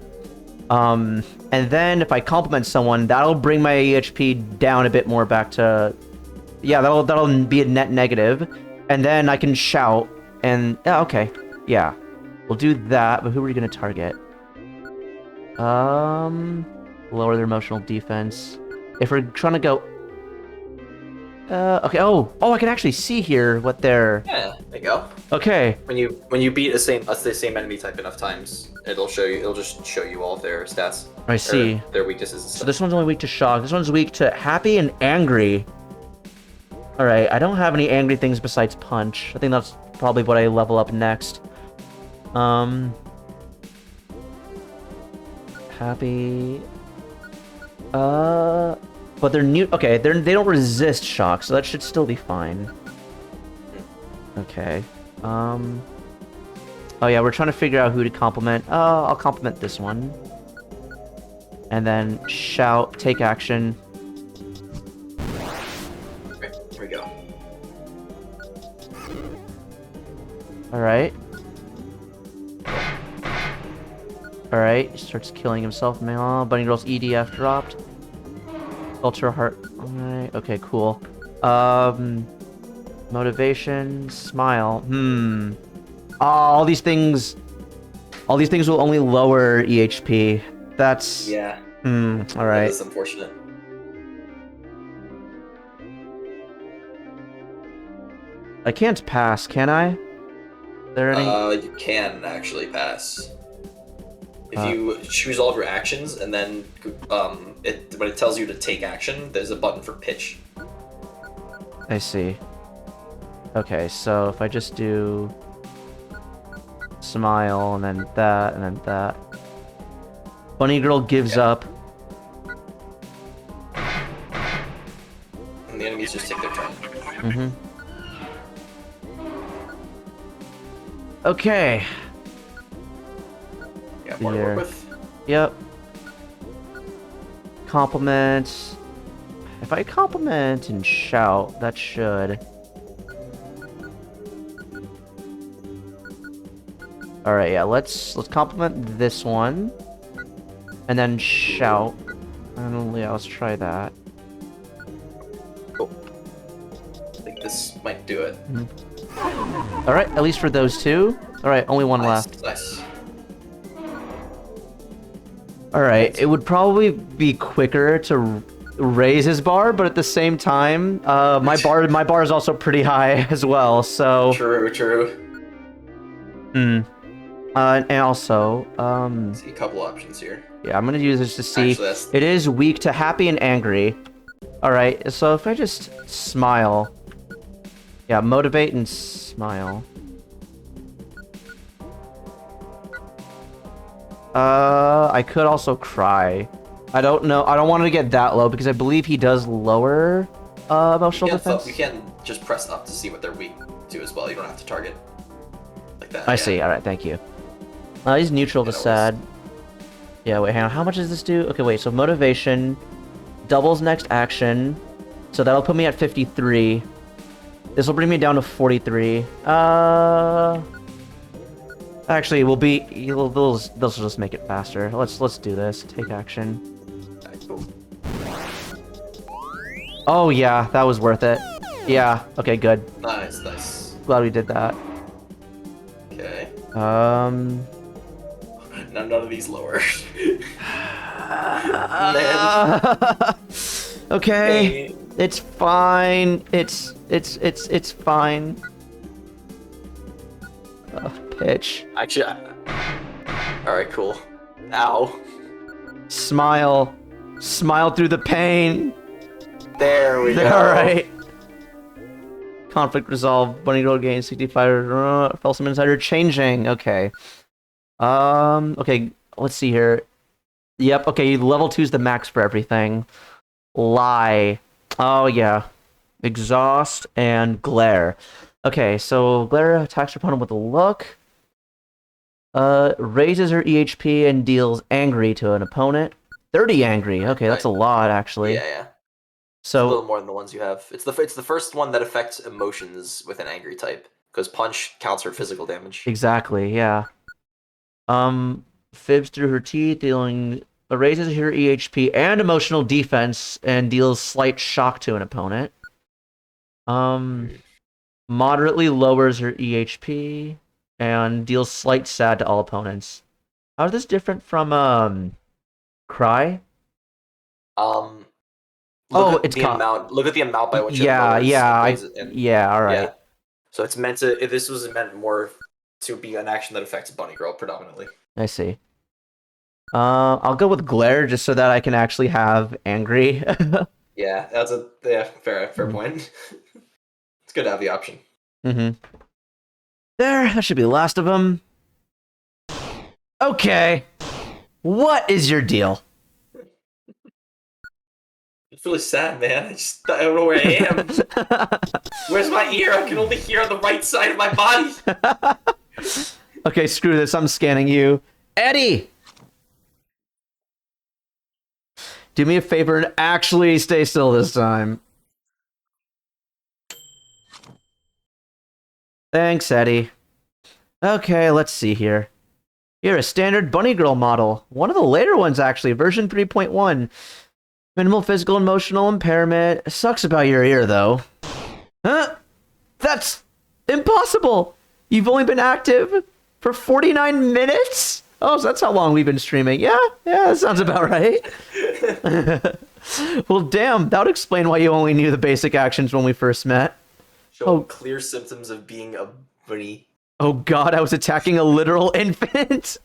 And then if I compliment someone, that'll bring my EHP down a bit more back to... Yeah, that'll be a net negative. And then I can shout, and... Yeah, okay. Yeah. We'll do that, but who are we going to target? Lower their emotional defense. If we're trying to go... okay, oh, I can actually see here what they're... Yeah, there you go. Okay. When you beat the same enemy type enough times, it'll just show you all of their stats. I see. Their weaknesses and So stuff. this one's only weak to shock. This one's weak to happy and angry. Alright, I don't have any angry things besides punch. I think that's probably what I level up next. Happy... But they're new. Okay, they don't resist shock, so that should still be fine. Okay. Oh yeah, we're trying to figure out who to compliment. I'll compliment this one. And then shout, take action. Okay, here we go. Alright. Alright, he starts killing himself. Man, Bunny Girl's EDF dropped. Ultra heart. Alright, okay, cool. Motivation, smile. All these things will only lower EHP. That's... Yeah. Alright. That's unfortunate. I can't pass, can I? Is there any... You can actually pass. If you choose all of your actions and then when it tells you to take action, there's a button for pitch. I see. Okay, so if I just do smile and then that and then that. Bunny girl gives up. And the enemies just take their turn. Mm-hmm. Okay. Yeah, more to work with. Yep. Compliment. If I compliment and shout, that should. All right, yeah. Let's compliment this one, and then shout. And yeah, let's try that. Cool. I think this might do it. All right, at least for those two. All right, only one left. Nice. All right, it would probably be quicker to raise his bar, but at the same time, my bar is also pretty high as well. So True. And also, See a couple options here. yeah, I'm gonna use this to see. Actually, It is weak to happy and angry. All right, so if I just smile, yeah, motivate and smile. I could also cry. I don't know. I don't want to get that low because I believe he does lower emotional defense. You can just press up to see what they're weak to as well. You don't have to target like that. I see. All right, thank you. He's neutral to sad. Yeah, wait, hang on. How much does this do? Okay, wait. So motivation doubles next action, so that'll put me at 53. This will bring me down to 43. Actually, we'll be. Those will just make it faster. Let's do this. Take action. Cool. Oh yeah, that was worth it. Yeah. Okay, good. Nice. Glad we did that. Okay. None of these lower. Man. Okay. Hey. It's fine. It's fine. Pitch. Actually, alright, cool. Ow. Smile. Smile through the pain. There we go. Alright. Conflict resolved. Bunny girl gains 65. Felsom Insider changing. Okay. Okay, let's see here. Yep, okay, level 2 is the max for everything. Lie. Oh, yeah. Exhaust and glare. Okay, so glare attacks her opponent with a look. Raises her EHP and deals angry to an opponent. 30 angry. Okay, that's a lot, actually. Yeah. So a little more than the ones you have. It's the first one that affects emotions with an angry type, because punch counts for physical damage. Exactly, yeah. Fibs through her teeth, dealing raises her EHP and emotional defense and deals slight shock to an opponent. Moderately lowers her EHP and deals slight sad to all opponents. How is this different from Cry? Look at the amount by which yeah, it lowers. Yeah, all right. Yeah. So it's meant to. This was meant more to be an action that affects Bunny Girl predominantly. I see. I'll go with glare just so that I can actually have angry. Yeah, that's a fair point. It's good to have the option. There, that should be the last of them. Okay, what is your deal? It's really sad, man. I don't know where I am. Where's my ear? I can only hear on the right side of my body. Okay, screw this. I'm scanning you. Eddie! Do me a favor and actually stay still this time. Thanks, Eddie. Okay, let's see here. You're a standard Bunny Girl model. One of the later ones, actually. Version 3.1. Minimal physical and emotional impairment. Sucks about your ear, though. Huh? That's impossible! You've only been active for 49 minutes? Oh, so that's how long we've been streaming. Yeah, that sounds about right. Well, damn, that would explain why you only knew the basic actions when we first met. Show clear symptoms of being a bunny. Oh god, I was attacking a literal infant.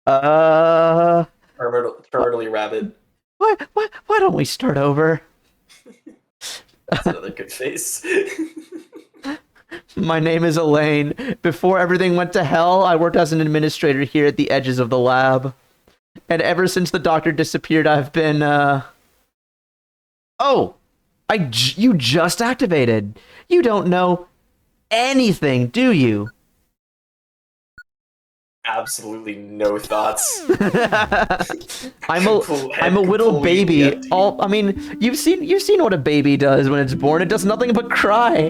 Uh, what, Terminally rabid. why don't we start over? That's another good face. My name is Elaine. Before everything went to hell, I worked as an administrator here at the edges of the lab. And ever since the doctor disappeared, I've been, Oh! You just activated. You don't know anything, do you? Absolutely no thoughts. I'm a little baby. All I mean, you've seen what a baby does when it's born. It does nothing but cry.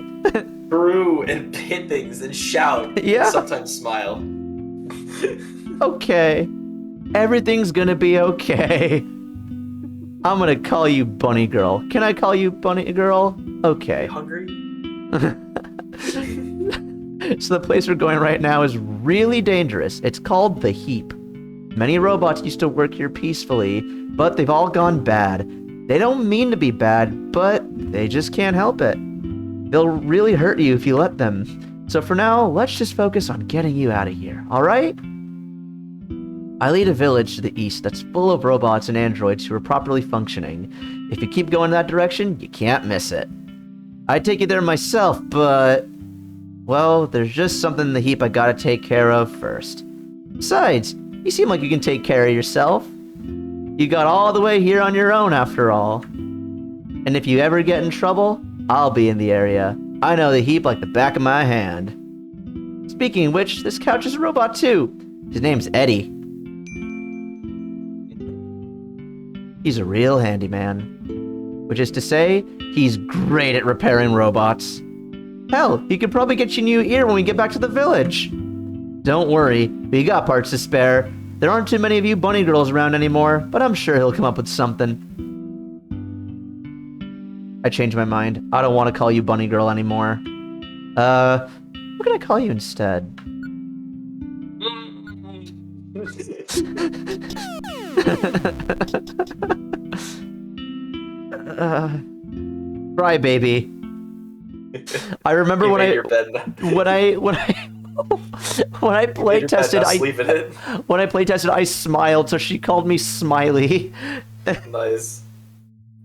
Brew and hit things and shout. Yeah. And sometimes smile. Okay. Everything's gonna be okay. I'm gonna call you Bunny Girl. Can I call you Bunny Girl? Okay. Hungry? So the place we're going right now is really dangerous. It's called the Heap. Many robots used to work here peacefully, but they've all gone bad. They don't mean to be bad, but they just can't help it. They'll really hurt you if you let them. So for now, let's just focus on getting you out of here, alright? I lead a village to the east that's full of robots and androids who are properly functioning. If you keep going that direction, you can't miss it. I'd take you there myself, but... well, there's just something in the Heap I gotta take care of first. Besides, you seem like you can take care of yourself. You got all the way here on your own, after all. And if you ever get in trouble, I'll be in the area. I know the Heap like the back of my hand. Speaking of which, this couch is a robot too. His name's Eddie. He's a real handyman. Which is to say, he's great at repairing robots. Hell, he could probably get you a new ear when we get back to the village. Don't worry, we got parts to spare. There aren't too many of you bunny girls around anymore, but I'm sure he'll come up with something. I changed my mind. I don't want to call you bunny girl anymore. What can I call you instead? Cry baby. I remember when I play tested, I smiled, so she called me Smiley. Nice,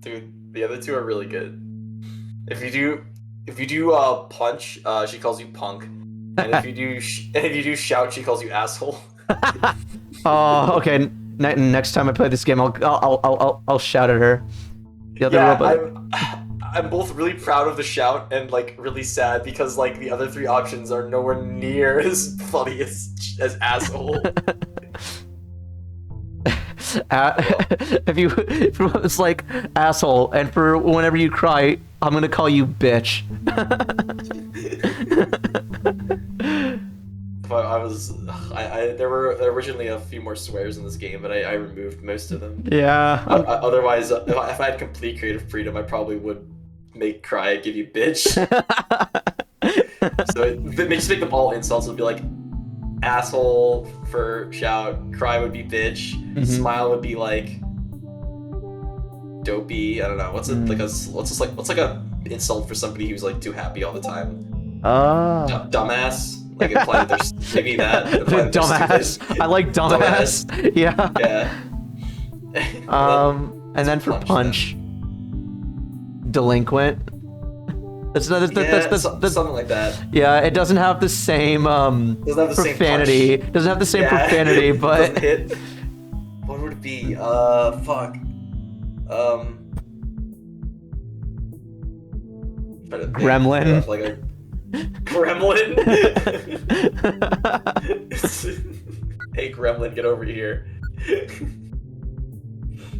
dude. The other two are really good. If you do punch, she calls you punk, and if you do shout, she calls you asshole. Oh, okay. Next time I play this game, I'll shout at her. The other robot. I'm both really proud of the shout and like really sad because like the other three options are nowhere near as funny as asshole. If it's like asshole, and for whenever you cry, I'm gonna call you bitch. There were originally a few more swears in this game, but I removed most of them. Yeah. Otherwise, if I had complete creative freedom, I probably would make cry give you bitch. So just make them all insults. It'd be like asshole for shout, cry would be bitch, smile would be like dopey. I don't know. What's like a insult for somebody who's like too happy all the time? Dumbass. Like imply that there's maybe that. Dumbass. I like dumbass. Yeah. Yeah. And then for punch. Delinquent. That's something like that. Yeah, it doesn't have the same profanity. Doesn't have the same profanity, but doesn't hit. What would it be? Fuck. Gremlin. Like a gremlin. Hey, gremlin, get over here.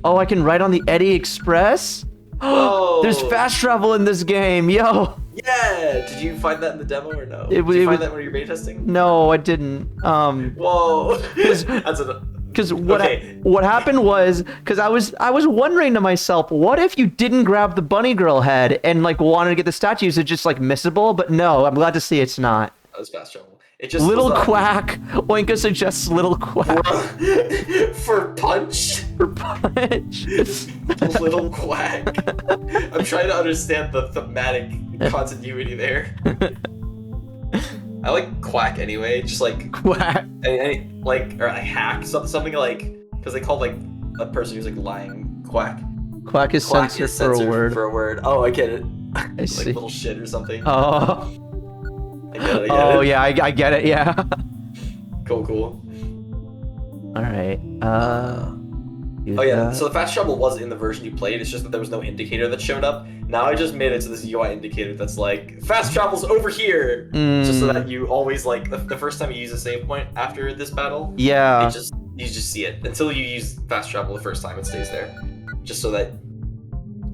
Oh, I can ride on the Eddie Express? Oh, there's fast travel in this game, yo. Yeah. Did you find that in the demo or no? Did you find that when you were beta testing? No, I didn't. Whoa. Because what happened was, because I was wondering to myself, what if you didn't grab the bunny girl head and like wanted to get the statues? It's just like missable, but no, I'm glad to see it's not. That was fast travel. It just Little Quack. Oinka suggests Little Quack. For punch? For punch. Little Quack. I'm trying to understand the thematic continuity there. I like Quack anyway. Just like Quack. like or I hack something like because they call like a person who's like lying Quack. Quack is Quack censored is for a censored word. for a word. Oh, I get it. I Like see. little shit or something. Oh. I get it. I get Oh it. yeah, I get it. Yeah. Cool. All right. Oh yeah, so the fast travel was in the version you played, it's just that there was no indicator that showed up. Now I just made it to this UI indicator that's like, fast travel's over here! Just so that you always, like, the first time you use a save point after this battle, Yeah. you just see it. Until you use fast travel the first time, it stays there. Just so that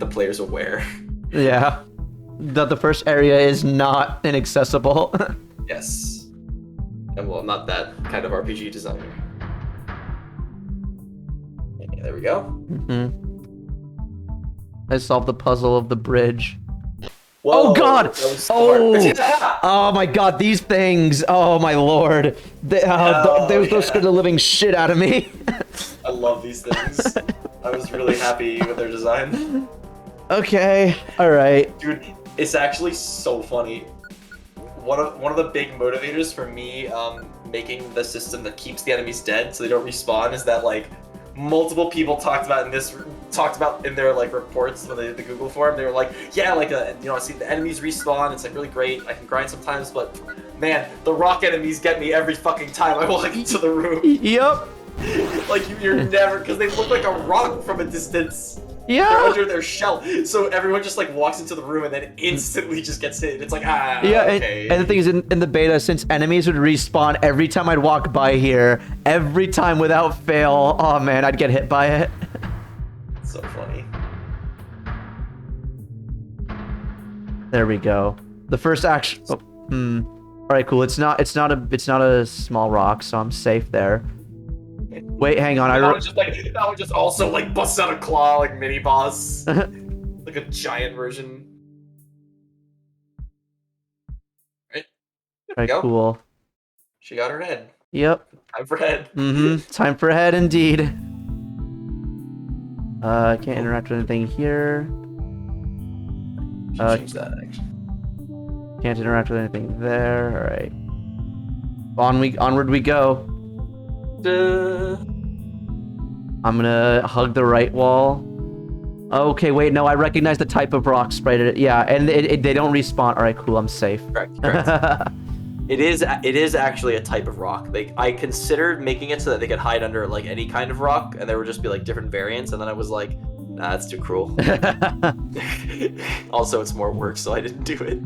the player's aware. Yeah. That the first area is not inaccessible. Yes. And well, I'm not that kind of RPG designer. Yeah, there we go. I solved the puzzle of the bridge. Whoa, Oh god! that was Oh! smart. Oh my god, these things! Oh my lord! Those scared the living shit out of me. I love these things. I was really happy with their design. Okay, alright. Dude, it's actually so funny. One of the big motivators for me making the system that keeps the enemies dead so they don't respawn is that like multiple people talked about in their like reports when they did the Google form. They were like, yeah, like I see the enemies respawn. It's like really great. I can grind sometimes, but man, the rock enemies get me every fucking time I walk into the room. Yep. Like you're never, because they look like a rock from a distance. Yeah. They're under their shell, so everyone just like walks into the room and then instantly just gets hit. It's like yeah. Okay. And the thing is, in the beta, since enemies would respawn every time I'd walk by here, every time without fail, oh man, I'd get hit by it. So funny. There we go. The first action. Oh, All right, cool. It's not a small rock, so I'm safe there. Wait, hang on. That one just also like busts out a claw like mini boss, like a giant version. Right. There we Right, go. cool. She got her head. Yep. Time for head. Time for head, indeed. Can't interact with anything here. Change that actually. Can't interact with anything there. All right. Onward we go. I'm gonna hug the right wall. Okay, wait, no, I recognize the type of rock sprite. Yeah, and they don't respawn. All right, cool, I'm safe. Correct. It is actually a type of rock. I considered making it so that they could hide under like any kind of rock, and there would just be like different variants. And then I was like, nah, that's too cruel. Also, it's more work, so I didn't do it.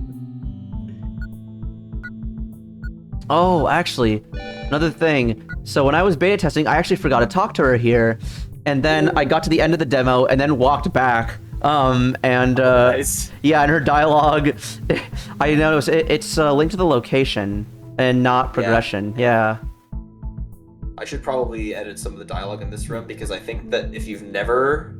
Oh, actually, another thing. So when I was beta testing, I actually forgot to talk to her here, and then I got to the end of the demo and then walked back. Nice. Yeah, and her dialogue, I noticed it's linked to the location and not progression. Yeah. I should probably edit some of the dialogue in this room because I think that if you've never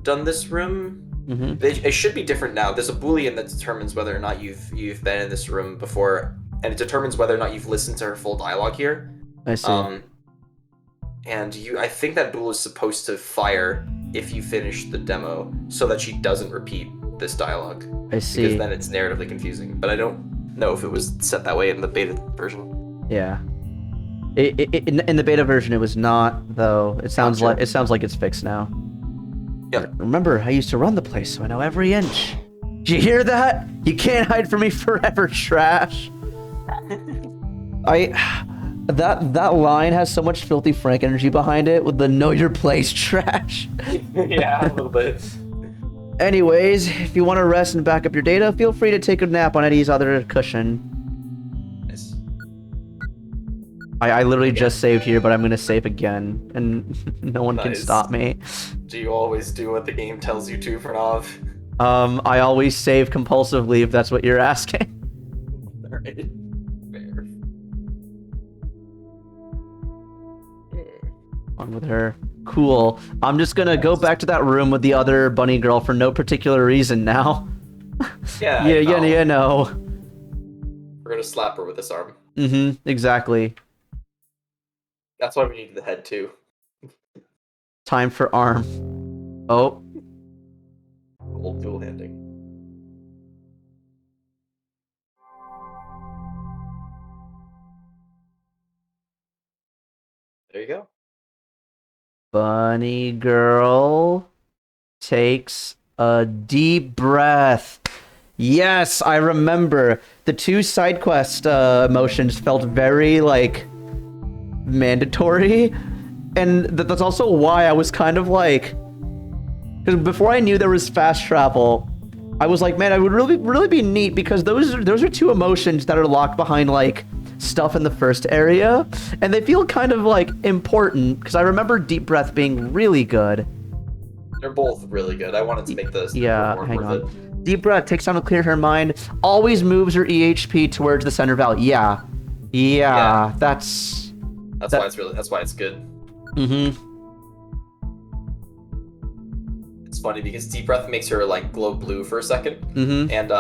done this room, it should be different now. There's a Boolean that determines whether or not you've been in this room before, and it determines whether or not you've listened to her full dialogue here. I see. And I think that Bool is supposed to fire if you finish the demo so that she doesn't repeat this dialogue. I see. Because then it's narratively confusing. But I don't know if it was set that way in the beta version. Yeah. In the beta version, it was not, though. It sounds like it's fixed now. Yep. Remember, I used to run the place, so I know every inch. Did you hear that? You can't hide from me forever, trash. That line has so much filthy Frank energy behind it with the know your place trash. Yeah, a little bit. Anyways, if you want to rest and back up your data, feel free to take a nap on Eddie's other cushion. Nice. I literally just saved here, but I'm gonna save again, and no one can stop me. Do you always do what the game tells you to, Pranav? I always save compulsively if that's what you're asking. Alright. Fair. On with her. Cool. I'm just gonna go back to that room with the other bunny girl for no particular reason now. Yeah. Yeah, no. We're gonna slap her with this arm. Exactly. That's why we need the head too. Time for arm. Oh. Old dual handing. There you go. Bunny girl takes a deep breath. Yes, I remember. The 2 side quest motions felt very, like, mandatory. And that's also why I was kind of like... Because before I knew there was fast travel, I was like, man, it would really be neat because those are 2 emotions that are locked behind, like, stuff in the first area. And they feel kind of, like, important because I remember Deep Breath being really good. They're both really good. I wanted to make this Yeah, hang on. Deep Breath takes time to clear her mind. Always moves her EHP towards the center valley. Yeah. That's why it's that's why it's good. Mm-hmm. It's funny because Deep Breath makes her like glow blue for a second, Mm-hmm. and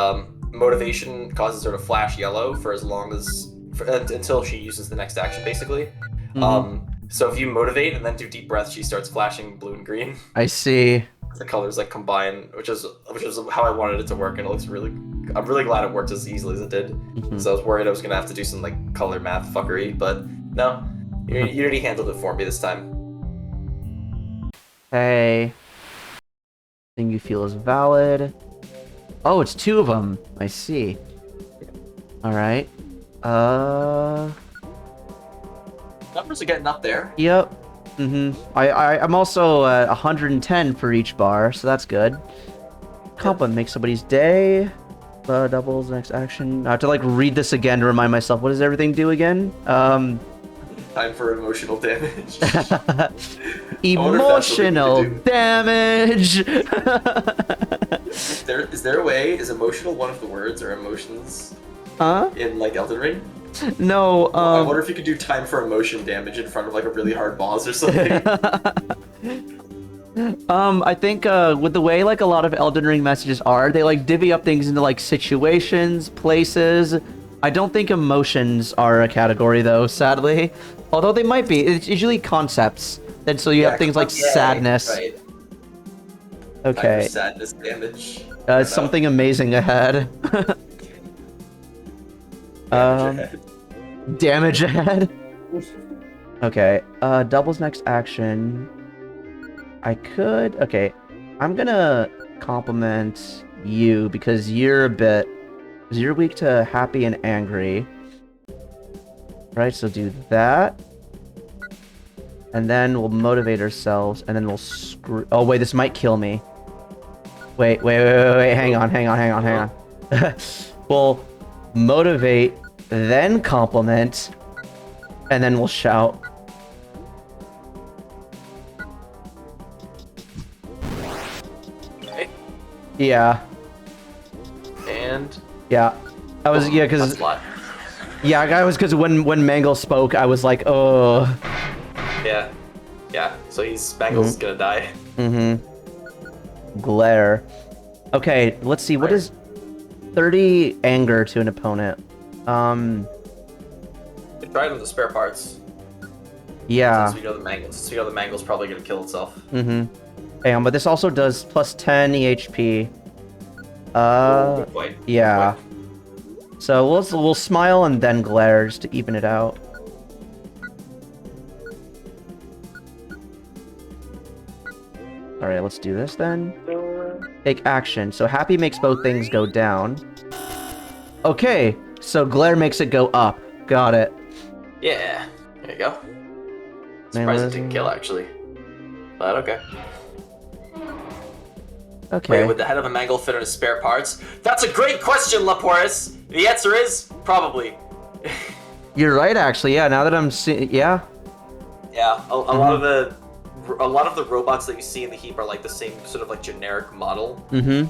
Motivation causes her to flash yellow for as long as until she uses the next action, basically. Mm-hmm. So if you motivate and then do Deep Breath, she starts flashing blue and green. I see. The colors like combine, which is how I wanted it to work, and it looks really. I'm really glad it worked as easily as it did. Mm-hmm. So I was worried I was gonna have to do some like color math fuckery, but no, Unity handled it for me this time. Hey. Thing you feel is valid. Oh, it's 2 of them. I see. All right. Numbers are getting up there. Yep. Mm-hmm. I'm also at 110 for each bar, so that's good. Compliment makes somebody's day. Doubles next action. I have to like read this again to remind myself. What does everything do again? Time for emotional damage. Emotional damage. Is there a way? Is emotional one of the words or emotions? In like Elden Ring? No. I wonder if you could do time for emotion damage in front of like a really hard boss or something. I think with the way like a lot of Elden Ring messages are, they like divvy up things into like situations, places. I don't think emotions are a category though, sadly. Although they might be. It's usually concepts. And so you have things like sadness. Right. Okay. Sadness damage. Something amazing ahead. Damage ahead. Okay. Doubles next action. Okay. I'm gonna compliment you because you're weak to happy and angry. Right, so do that. And then we'll motivate ourselves, and then we'll screw... Oh, wait, this might kill me. Wait. Hang on. We'll motivate, then compliment, and then we'll shout. Okay. Yeah. And... Yeah. Because... Yeah, because when Mangle spoke, I was like, oh... Yeah, so Mangle's gonna die. Mm-hmm. Glare. Okay, let's see, what is 30 anger to an opponent? You tried with the spare parts. Yeah. Since we know the Mangle's probably gonna kill itself. Mm-hmm. Hang on, but this also does plus 10 EHP. Good point. Yeah. Good point. So we'll smile and then glare just to even it out. Alright, let's do this then. Take action. So happy makes both things go down. Okay, so glare makes it go up. Got it. Yeah, there you go. Surprised it didn't kill, actually. But okay. Okay. Wait, would the head of a Mangle fit in his spare parts? That's a great question, Laporis! The answer is, probably. You're right, actually. Yeah, now that I'm seeing... Yeah. Yeah, a lot of the robots that you see in the heap are like the same sort of like generic model. Mm-hmm.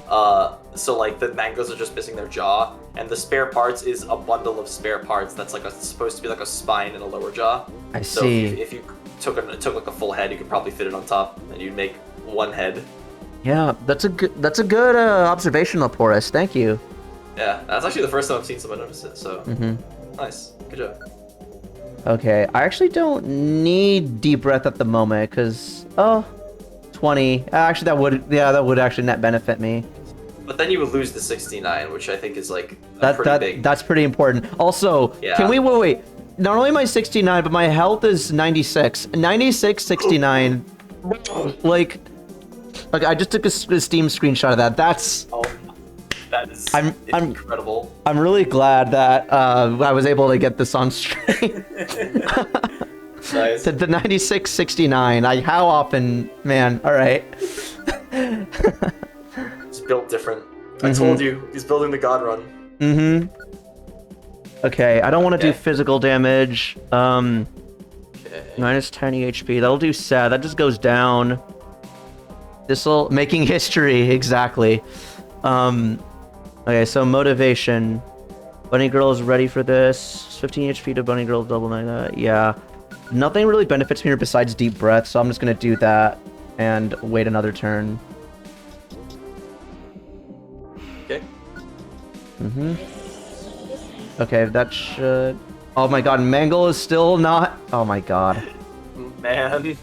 So like the Mangos are just missing their jaw, and the spare parts is a bundle of spare parts that's like supposed to be like a spine and a lower jaw. I so see. If you took like a full head, you could probably fit it on top, and you'd make one head. Yeah, that's a good observation, Laporis. Thank you. Yeah, that's actually the first time I've seen someone notice it. So nice, good job. Okay, I actually don't need deep breath at the moment because 20. Actually, that would actually net benefit me. But then you would lose the 69, which I think is like pretty big. That's pretty important. Also, Yeah. can we wait? not only am I 69, but my health is 96. 96, 69. Like, I just took a Steam screenshot of that. That's. Oh, that is incredible. I'm really glad that I was able to get this on stream. Nice. The 96, 69. How often, man? All right. It's built different. I told you, he's building the God Run. Mm-hmm. Okay, I don't want to do physical damage. Okay. Minus 10 HP. That'll do sad. That just goes down. This'll making history exactly. Okay, so motivation. Bunny Girl is ready for this. 15 HP to Bunny Girl, double like that. Yeah. Nothing really benefits me here besides deep breath, so I'm just gonna do that and wait another turn. Okay. Okay, that should... Oh my god, Mangle is still not... Oh my god. Man.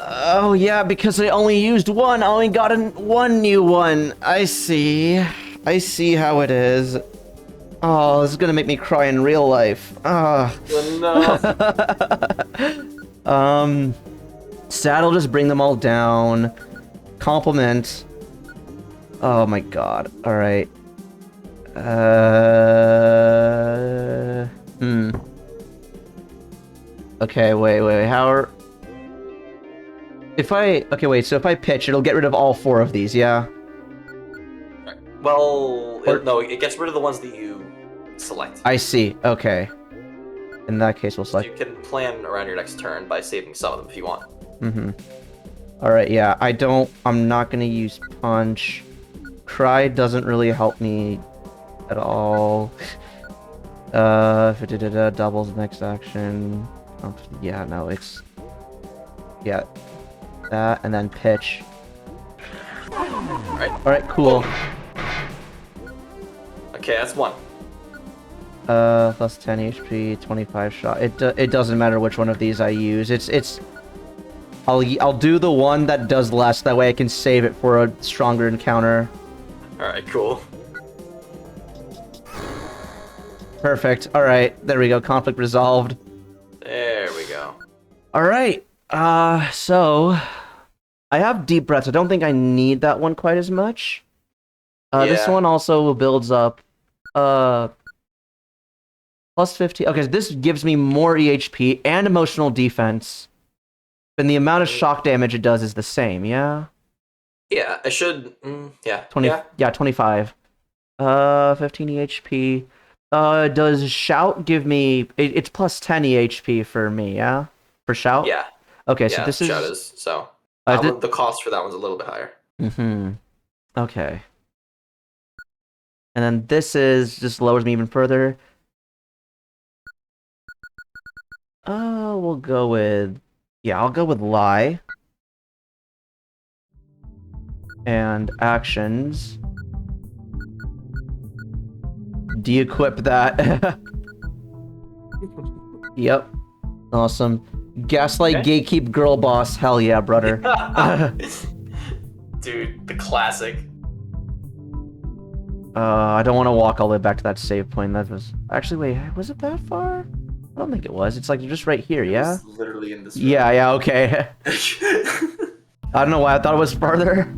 Oh yeah, because I only used one. I only got one new one. I see. I see how it is. Oh, this is gonna make me cry in real life. Ah. No. Saddle, just bring them all down. Compliment. Oh my god. Alright. Okay, wait. How are... Okay, wait, so if I pitch, it'll get rid of all 4 of these, yeah? Well, no, it gets rid of the ones that you select. I see, okay. In that case, we'll select... You can plan around your next turn by saving some of them if you want. Alright, yeah, I'm not gonna use Punch. Cry doesn't really help me at all. If it did doubles next action. Yeah, no, it's... Yeah. That, and then pitch. Alright, cool. Okay, that's 1. Plus 10 HP, 25 shot. It doesn't matter which one of these I use. I'll do the one that does less, that way I can save it for a stronger encounter. Alright, cool. Perfect. Alright, there we go. Conflict resolved. There we go. Alright. So... I have deep breaths. I don't think I need that one quite as much. This one also builds up... plus 50... Okay, so this gives me more EHP and emotional defense. And the amount of shock damage it does is the same, yeah? Yeah, it should... yeah. 25. 15 EHP. Does Shout give me... It's plus 10 EHP for me, yeah? For Shout? Yeah. Okay, so this is... Shout is, so... the cost for that one's a little bit higher. Okay. And then this is... just lowers me even further. We'll go with... Yeah, I'll go with Lie. And actions. De-equip that. Yep. Awesome. Gaslight, gatekeep, girl boss. Hell yeah, brother. Dude, the classic. I don't want to walk all the way back to that save point. That was... Actually, wait, was it that far? I don't think it was. It's like just right here, yeah? It's literally in this room. Yeah, okay. I don't know why I thought it was farther.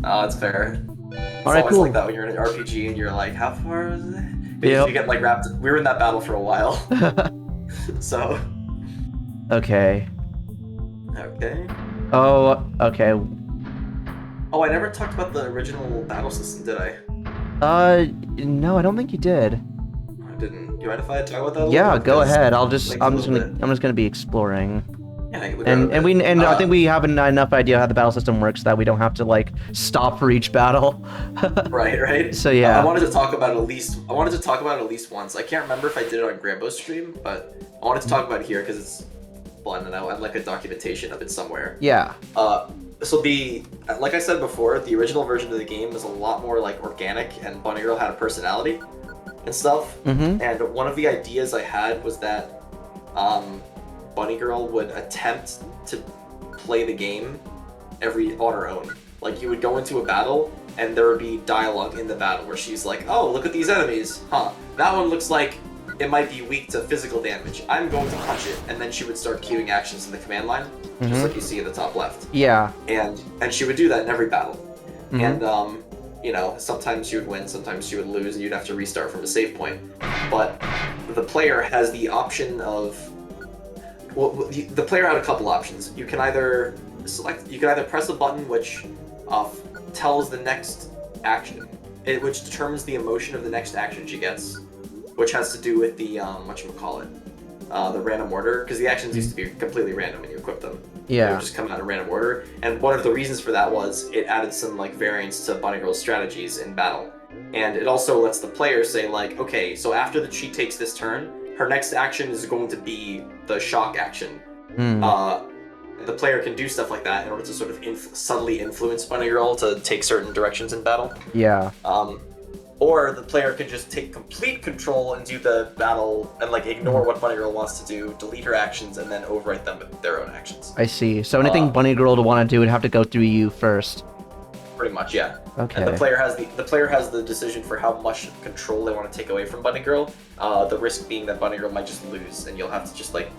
Oh, it's fair. It's alright, always cool. like that when you're in an RPG and you're like, how far is it? Yep. You get like wrapped... We were in that battle for a while. So... Okay. Okay. Oh, okay. Oh, I never talked about the original battle system, did I? No, I don't think you did. I didn't. Do you mind if I talk about that a little Yeah, bit? go ahead. I'm Like, just gonna be exploring. Yeah, I I think we have enough idea how the battle system works that we don't have to like stop for each battle. Right. So yeah. I wanted to talk about it at least once. I can't remember if I did it on Grambo's stream, but I wanted to talk about it here because it's fun and I'd like a documentation of it somewhere. Yeah. So like I said before, the original version of the game was a lot more like organic, and Bunny Girl had a personality and stuff. And one of the ideas I had was that Bunny Girl would attempt to play the game on her own. Like, you would go into a battle and there would be dialogue in the battle where she's like, oh, look at these enemies. Huh, that one looks like it might be weak to physical damage. I'm going to punch it, and then she would start queuing actions in the command line, just like you see in the top left. Yeah. And she would do that in every battle. Mhm. And you know, sometimes she would win, sometimes she would lose, and you'd have to restart from a save point. But the player has the option of, well, the player had a couple options. You can either press a button which tells the next action, which determines the emotion of the next action she gets, which has to do with the whatchamacallit, the random order, because the actions used to be completely random when you equip them. Yeah. They would just come out in random order, and one of the reasons for that was it added some like variance to Bunny Girl's strategies in battle, and it also lets the player say like, okay, so after she takes this turn, her next action is going to be the shock action. The player can do stuff like that in order to sort of subtly influence Bunny Girl to take certain directions in battle. Yeah. Or the player can just take complete control and do the battle and like ignore what Bunny Girl wants to do, delete her actions, and then overwrite them with their own actions. I see. So anything Bunny Girl would want to do would have to go through you first. Pretty much, yeah. Okay. And the player has the decision for how much control they want to take away from Bunny Girl. The risk being that Bunny Girl might just lose, and you'll have to just like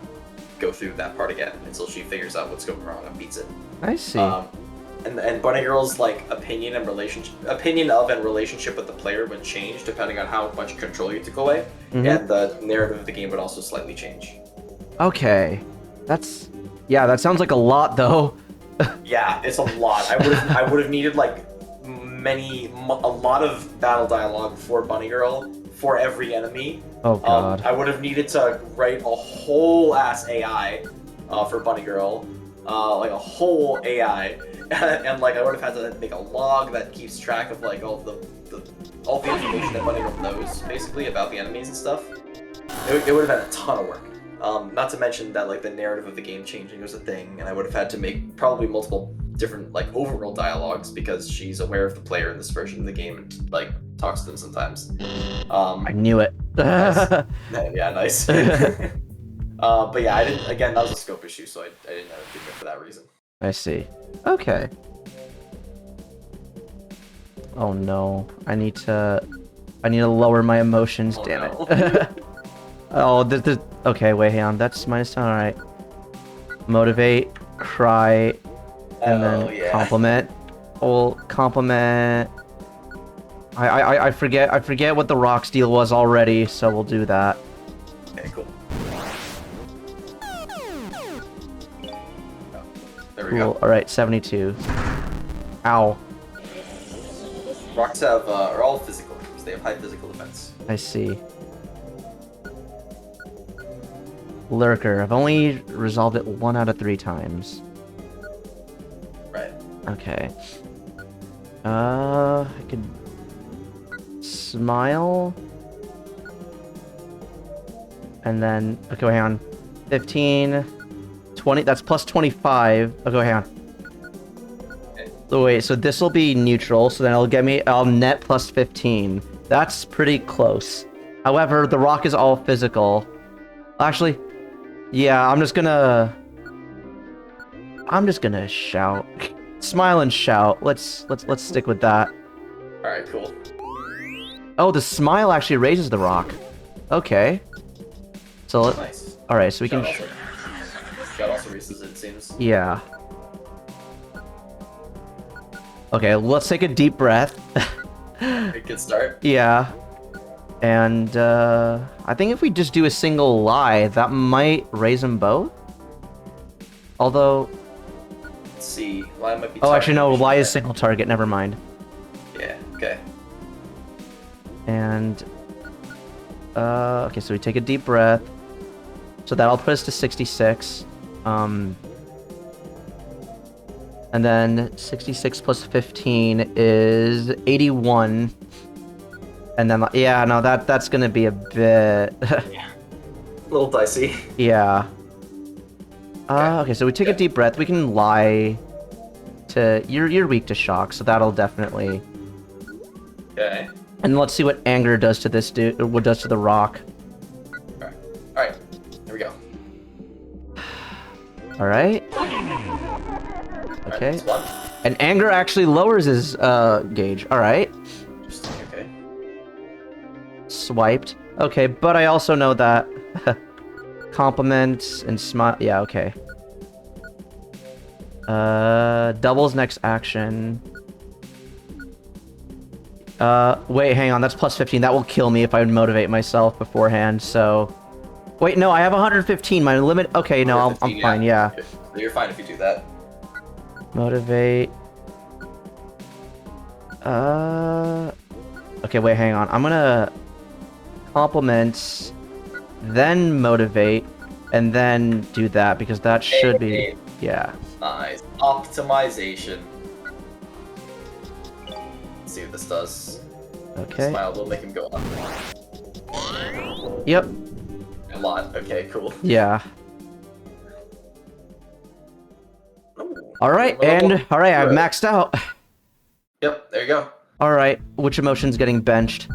go through that part again until she figures out what's going wrong and beats it. I see. And Bunny Girl's like opinion of and relationship with the player would change depending on how much control you took away, and the narrative of the game would also slightly change. Okay, that sounds like a lot though. Yeah, it's a lot. I would have needed like a lot of battle dialogue for Bunny Girl for every enemy. Oh god. I would have needed to write a whole ass AI for Bunny Girl, like a whole AI. And like I would have had to make a log that keeps track of like all the information that Bunny Girl knows basically about the enemies and stuff. It would have been a ton of work. Not to mention that like the narrative of the game changing was a thing, and I would have had to make probably multiple different like overworld dialogues because she's aware of the player in this version of the game and like talks to them sometimes. I knew it. Nice. Yeah, nice. But yeah, I didn't. Again, that was a scope issue, so I didn't end up doing it for that reason. I see. Okay. Oh no. I need to lower my emotions, Oh, damn no. it. Oh, this okay, wait, hang on. That's minus 10, alright. Motivate, cry, and then compliment. Oh, compliment. I forget what the rock steal was already, so we'll do that. Okay, cool. There we Cool. go. Alright, 72. Ow. Rocks are all physical because they have high physical defense. I see. Lurker. I've only resolved it 1 out of 3 times. Right. Okay. I could smile. And then, okay, hang on. 15, 20, that's plus 25. Okay, hang on. Okay. Oh, wait, so this will be neutral, so then I'll net plus 15. That's pretty close. However, the rock is all physical. Actually, yeah, I'm just gonna shout. Smile and shout. Let's stick with that. Alright, cool. Oh, the smile actually raises the rock. Okay. So Nice. alright, so we can... Shout also raises it seems. Yeah. Okay, let's take a deep breath. Good start. Yeah. And, I think if we just do a single lie, that might raise them both? Although... Let's see. Lie might be Oh, actually, no, target. lie is single target, never mind. Yeah, okay. And... okay, so we take a deep breath. So that'll put us to 66. And then 66 plus 15 is 81. And then, yeah, no, that's gonna be a bit... Yeah. A little dicey. Yeah. Okay, so we take a deep breath. We can lie to... You're weak to shock, so that'll definitely... Okay. And let's see what anger does to this dude, or what does to the rock. Alright. Here we go. Alright. Alright, Okay. that's one. And anger actually lowers his, gauge. Alright. Interesting, okay. Swiped. Okay, but I also know that compliments and smile. Yeah, okay. Doubles next action. Wait, hang on. That's plus 15. That will kill me if I motivate myself beforehand. So, wait, no, I have 115. My limit. Okay, no, I'm fine. Yeah. You're fine if you do that. Motivate. Okay, wait, hang on. I'm gonna compliment, then motivate, and then do that because that should be. Yeah. Nice. Optimization. Let's see what this does. Okay. Smile will make him go up. Yep. A lot. Okay, cool. Yeah. Ooh. Alright, I've maxed out. Yep, there you go. Alright, which emotion's getting benched?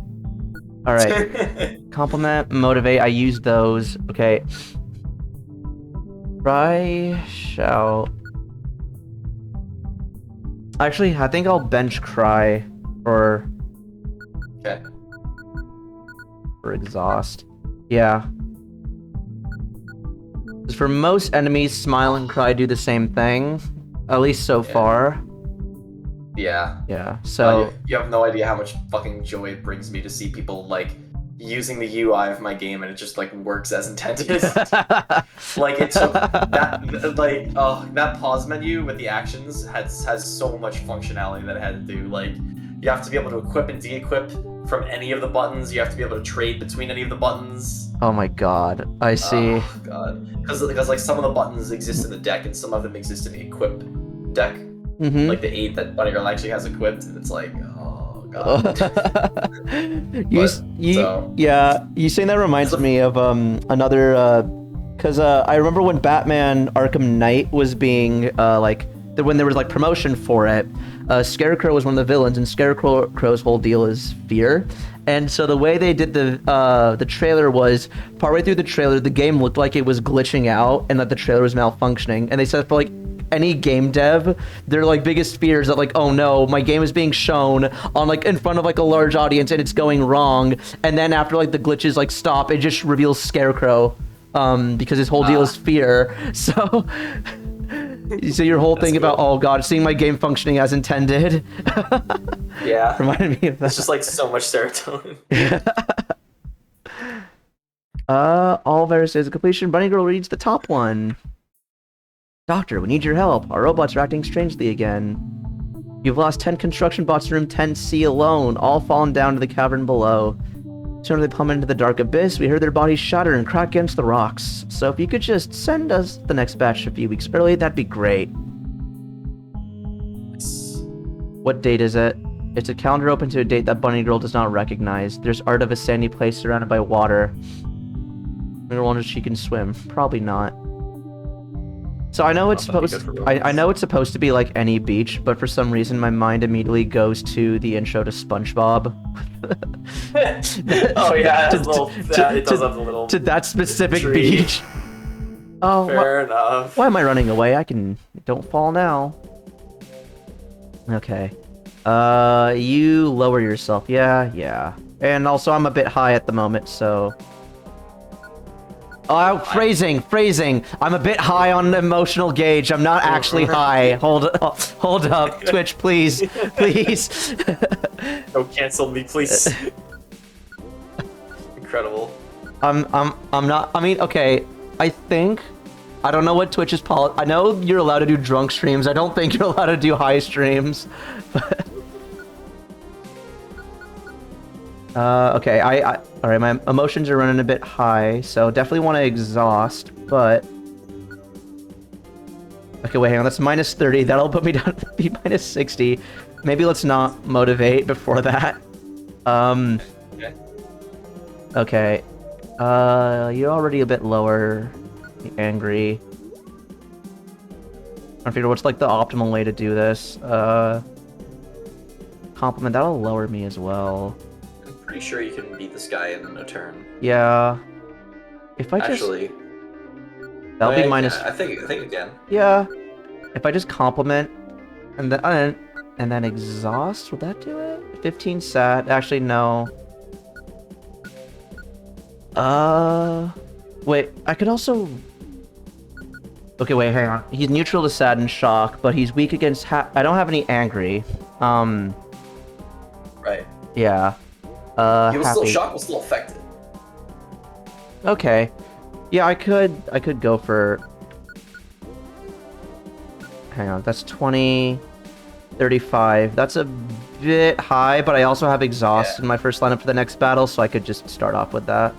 Alright. Compliment, motivate, I use those. Okay. Cry, shout. Actually, I think I'll bench cry for exhaust. Yeah. 'Cause for most enemies, smile and cry do the same thing. At least so far. Yeah. Yeah, so... you have no idea how much fucking joy it brings me to see people, like, using the UI of my game and it just, like, works as intended. Like, it took that, like, that pause menu with the actions has so much functionality that it had to do. Like, you have to be able to equip and de-equip from any of the buttons. You have to be able to trade between any of the buttons. Oh my god, I see. Oh god. Because like, some of the buttons exist in the deck and some of them exist in the equip deck. Mm-hmm. Like the 8 that Bunny Girl actually has equipped, and it's like, oh god. You saying that reminds me of another because I remember when Batman Arkham Knight was being when there was like promotion for it, Scarecrow was one of the villains, and Scarecrow's whole deal is fear. And so the way they did the trailer was, partway through the trailer, the game looked like it was glitching out and that the trailer was malfunctioning. And they said for like any game dev, their like biggest fear is that like, oh no, my game is being shown on like in front of like a large audience and it's going wrong. And then after like the glitches like stop, it just reveals Scarecrow, because his whole deal is fear. So your whole thing about, oh god, seeing my game functioning as intended. Yeah. Reminded me of that. It's just like so much serotonin. All viruses completion. Bunny Girl reads the top one. Doctor, we need your help. Our robots are acting strangely again. You've lost 10 construction bots in room 10C alone, all fallen down to the cavern below. Soon as they plummet into the dark abyss, we heard their bodies shatter and crack against the rocks. So if you could just send us the next batch a few weeks early, that'd be great. What date is it? It's a calendar open to a date that Bunny Girl does not recognize. There's art of a sandy place surrounded by water. Bunny Girl wonders if she can swim. Probably not. So I know it's I know it's supposed to be like any beach, but for some reason my mind immediately goes to the intro to SpongeBob. Oh yeah, it does have the little to that specific tree. beach. Oh, fair enough. Why am I running away? Don't fall now. Okay. You lower yourself. Yeah. And also I'm a bit high at the moment, so... Oh, phrasing. I'm a bit high on the emotional gauge. I'm not actually high. Hold up, Twitch, please. Don't cancel me, please. Incredible. I'm not. I mean, okay. I don't know what Twitch's policy. I know you're allowed to do drunk streams. I don't think you're allowed to do high streams. But... okay, all right, my emotions are running a bit high, so definitely want to exhaust, but... Okay, wait, hang on, that's minus 30, that'll put me down to be minus 60. Maybe let's not motivate before that. Okay. You're already a bit lower. Angry. I'm trying to figure what's like the optimal way to do this. Compliment, that'll lower me as well. Pretty sure you can beat this guy in a turn. Yeah. If I actually, that'll be minus. I think again. Yeah. If I just compliment, and then exhaust, would that do it? 15 sat. Actually, no. Wait, I could also... Okay, wait, hang on. He's neutral to sad and shock, but he's weak against I don't have any angry. Right. Yeah. He was happy. still shock, was still affected. Okay. Yeah, I could go for... Hang on, that's 20... 35. That's a bit high, but I also have exhaust in my first lineup for the next battle, so I could just start off with that.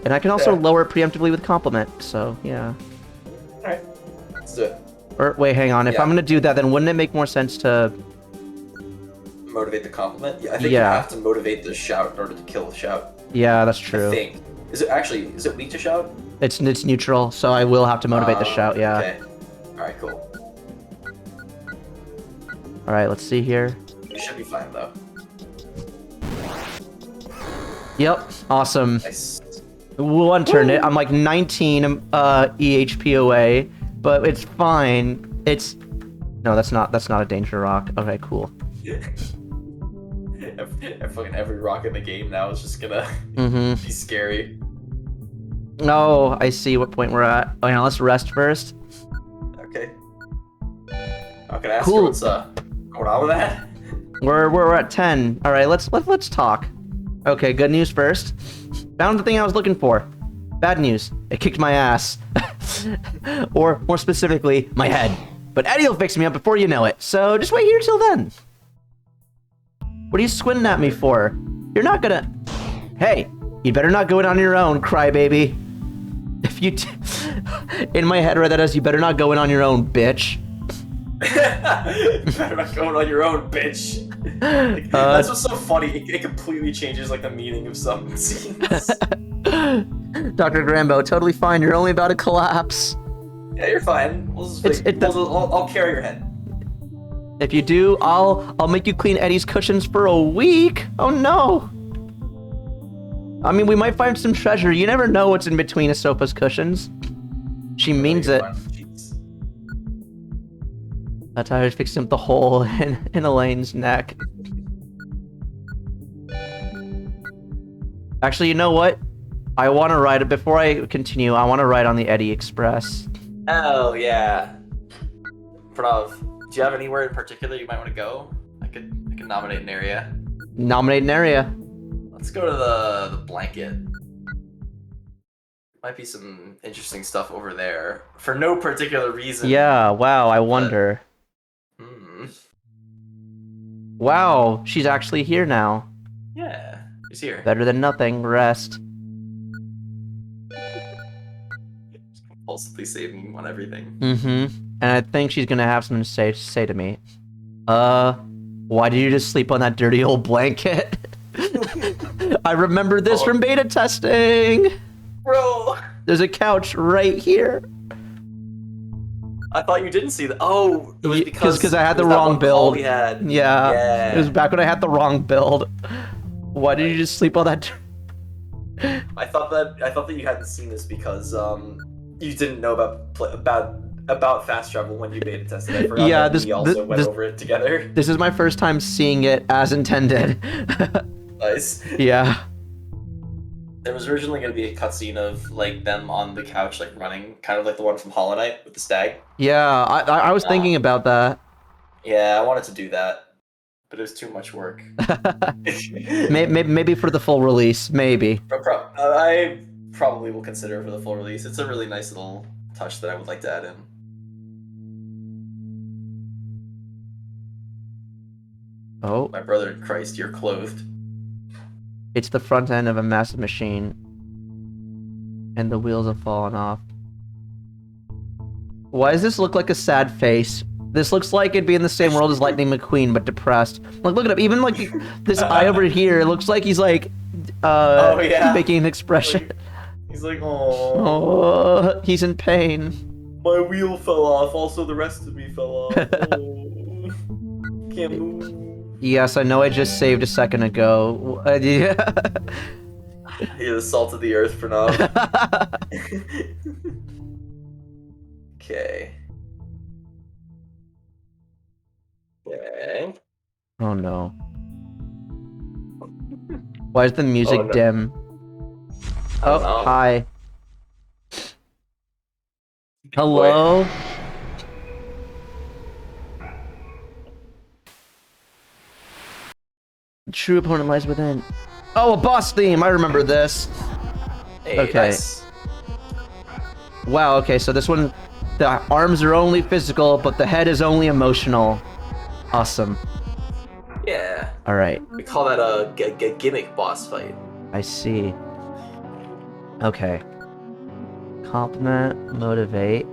And I can also lower it preemptively with compliment, so yeah. Alright. Let's do it. Or wait, hang on. If I'm gonna do that, then wouldn't it make more sense to motivate the compliment? Yeah, I think you have to motivate the shout in order to kill the shout. Yeah, that's true. I think. Is it weak to shout? It's neutral, so I will have to motivate the shout, yeah. Okay. Alright, cool. Alright, let's see here. You should be fine though. Yep, awesome. Nice. One turn it. I'm like 19 EHP away, but it's fine. It's no, that's not a danger rock. Okay, cool. Fucking every rock in the game now is just gonna be scary. Oh, I see what point we're at. Oh, yeah, let's rest first. Okay. Can I ask you what's going on with that? We're at 10. All right, let's talk. Okay, good news first. Found the thing I was looking for. Bad news. It kicked my ass. Or more specifically, my head. But Eddie will fix me up before you know it. So just wait here till then. What are you squinting at me for? You're not gonna... Hey, you better not go in on your own, crybaby. If you... In my head, right, that is, you better not go in on your own, bitch. You better not go in on your own, bitch. Like, that's what's so funny. It completely changes like the meaning of some scenes. Dr. Grambo, totally fine. You're only about to collapse. Yeah, you're fine. I'll carry your head. If you do, I'll make you clean Eddie's cushions for a week. Oh no. I mean, we might find some treasure. You never know what's in between Ahsoka's cushions. She means it. That's how I fixed him the hole in Elaine's neck. Actually, you know what? I want to ride it. Before I continue, I want to ride on the Eddie Express. Oh, yeah. Pranav, do you have anywhere in particular you might want to go? I could nominate an area. Nominate an area. Let's go to the blanket. Might be some interesting stuff over there. For no particular reason. Yeah, wow, I wonder. Wow, she's actually here now. Yeah, she's here. Better than nothing. Rest. Compulsively saving on everything. And I think she's gonna have something to say to me. Why did you just sleep on that dirty old blanket? I remember this from beta testing. Bro, there's a couch right here. I thought you didn't see that. Oh, it was because I had the wrong build. Yeah. It was back when I had the wrong build. Why did you just sleep on that? I thought that you hadn't seen this because you didn't know about fast travel when you beta tested. I forgot that we also went over it together. This is my first time seeing it as intended. Nice. Yeah. There was originally going to be a cutscene of like them on the couch, like running, kind of like the one from Hollow Knight with the stag. Yeah, I was thinking about that. Yeah, I wanted to do that, but it was too much work. maybe for the full release, maybe. I probably will consider it for the full release. It's a really nice little touch that I would like to add in. Oh. My brother in Christ, you're clothed. It's the front end of a massive machine. And the wheels have fallen off. Why does this look like a sad face? This looks like it'd be in the same world as Lightning McQueen, but depressed. Like, look at him. Even like this eye over here, it looks like he's like, making an expression. He's like, oh, he's in pain. My wheel fell off. Also, the rest of me fell off. Oh, can't move. Yes, I know I just saved a second ago. Yeah. You're the salt of the earth for now. Okay. Okay. Oh no. Why is the music dim? I don't Oh, know. hi. Boy. Hello? True opponent lies within. Oh, a boss theme! I remember this. Hey, Okay. nice. Wow, okay, so this one, the arms are only physical, but the head is only emotional. Awesome. Yeah. Alright, We call that a gimmick boss fight. I see. Okay. Compliment, motivate.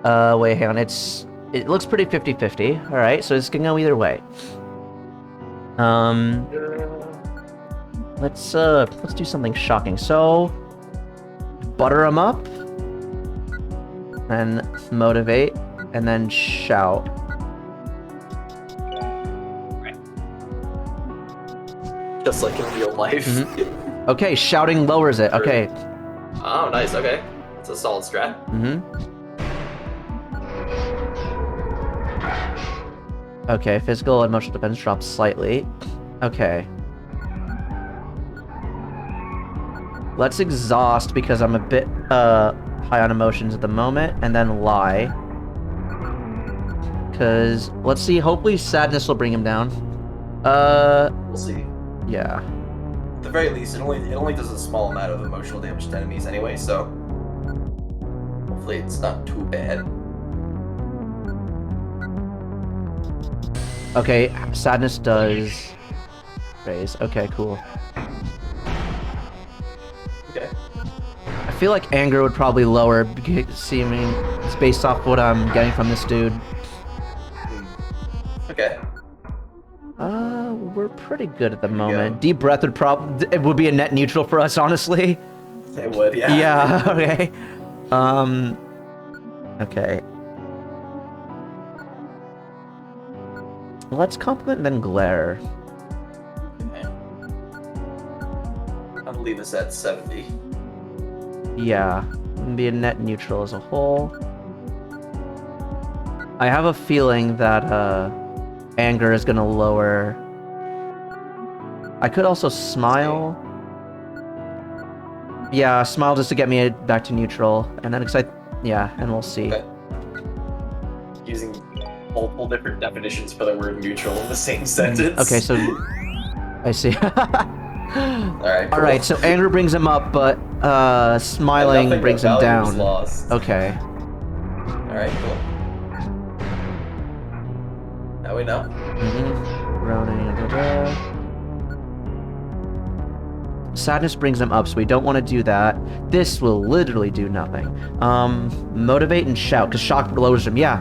Wait, hang on, it looks pretty 50-50. Alright, so it's gonna go either way. Let's do something shocking. So, butter them up, and motivate, and then shout. Just like in real life. Okay, shouting lowers it. Okay. Oh, nice. Okay. It's a solid strat. Okay, physical and emotional defense drops slightly. Okay. Let's exhaust because I'm a bit high on emotions at the moment, and then lie. Cause let's see, hopefully sadness will bring him down. We'll see. Yeah. At the very least, it only does a small amount of emotional damage to enemies anyway, so hopefully it's not too bad. Okay, sadness does raise. Okay, cool. Okay. I feel like anger would probably lower, seeming it's based off what I'm getting from this dude. Okay. We're pretty good at the moment. Deep breath it would be a net neutral for us, honestly. It would, yeah. Yeah, okay. Okay. Let's compliment and then glare. Okay. I'll leave us at 70. Yeah, be a net neutral as a whole. I have a feeling that anger is gonna lower. I could also smile. Yeah, smile just to get me back to neutral, and then yeah, and we'll see. Okay. Using multiple different definitions for the word neutral in the same sentence. Okay, so I see. Alright, cool. Alright, so anger brings him up, but smiling brings him down. Lost. Okay. Alright, cool. Now we know. Sadness brings him up, so we don't want to do that. This will literally do nothing. Motivate and shout, because shock lowers him. Yeah.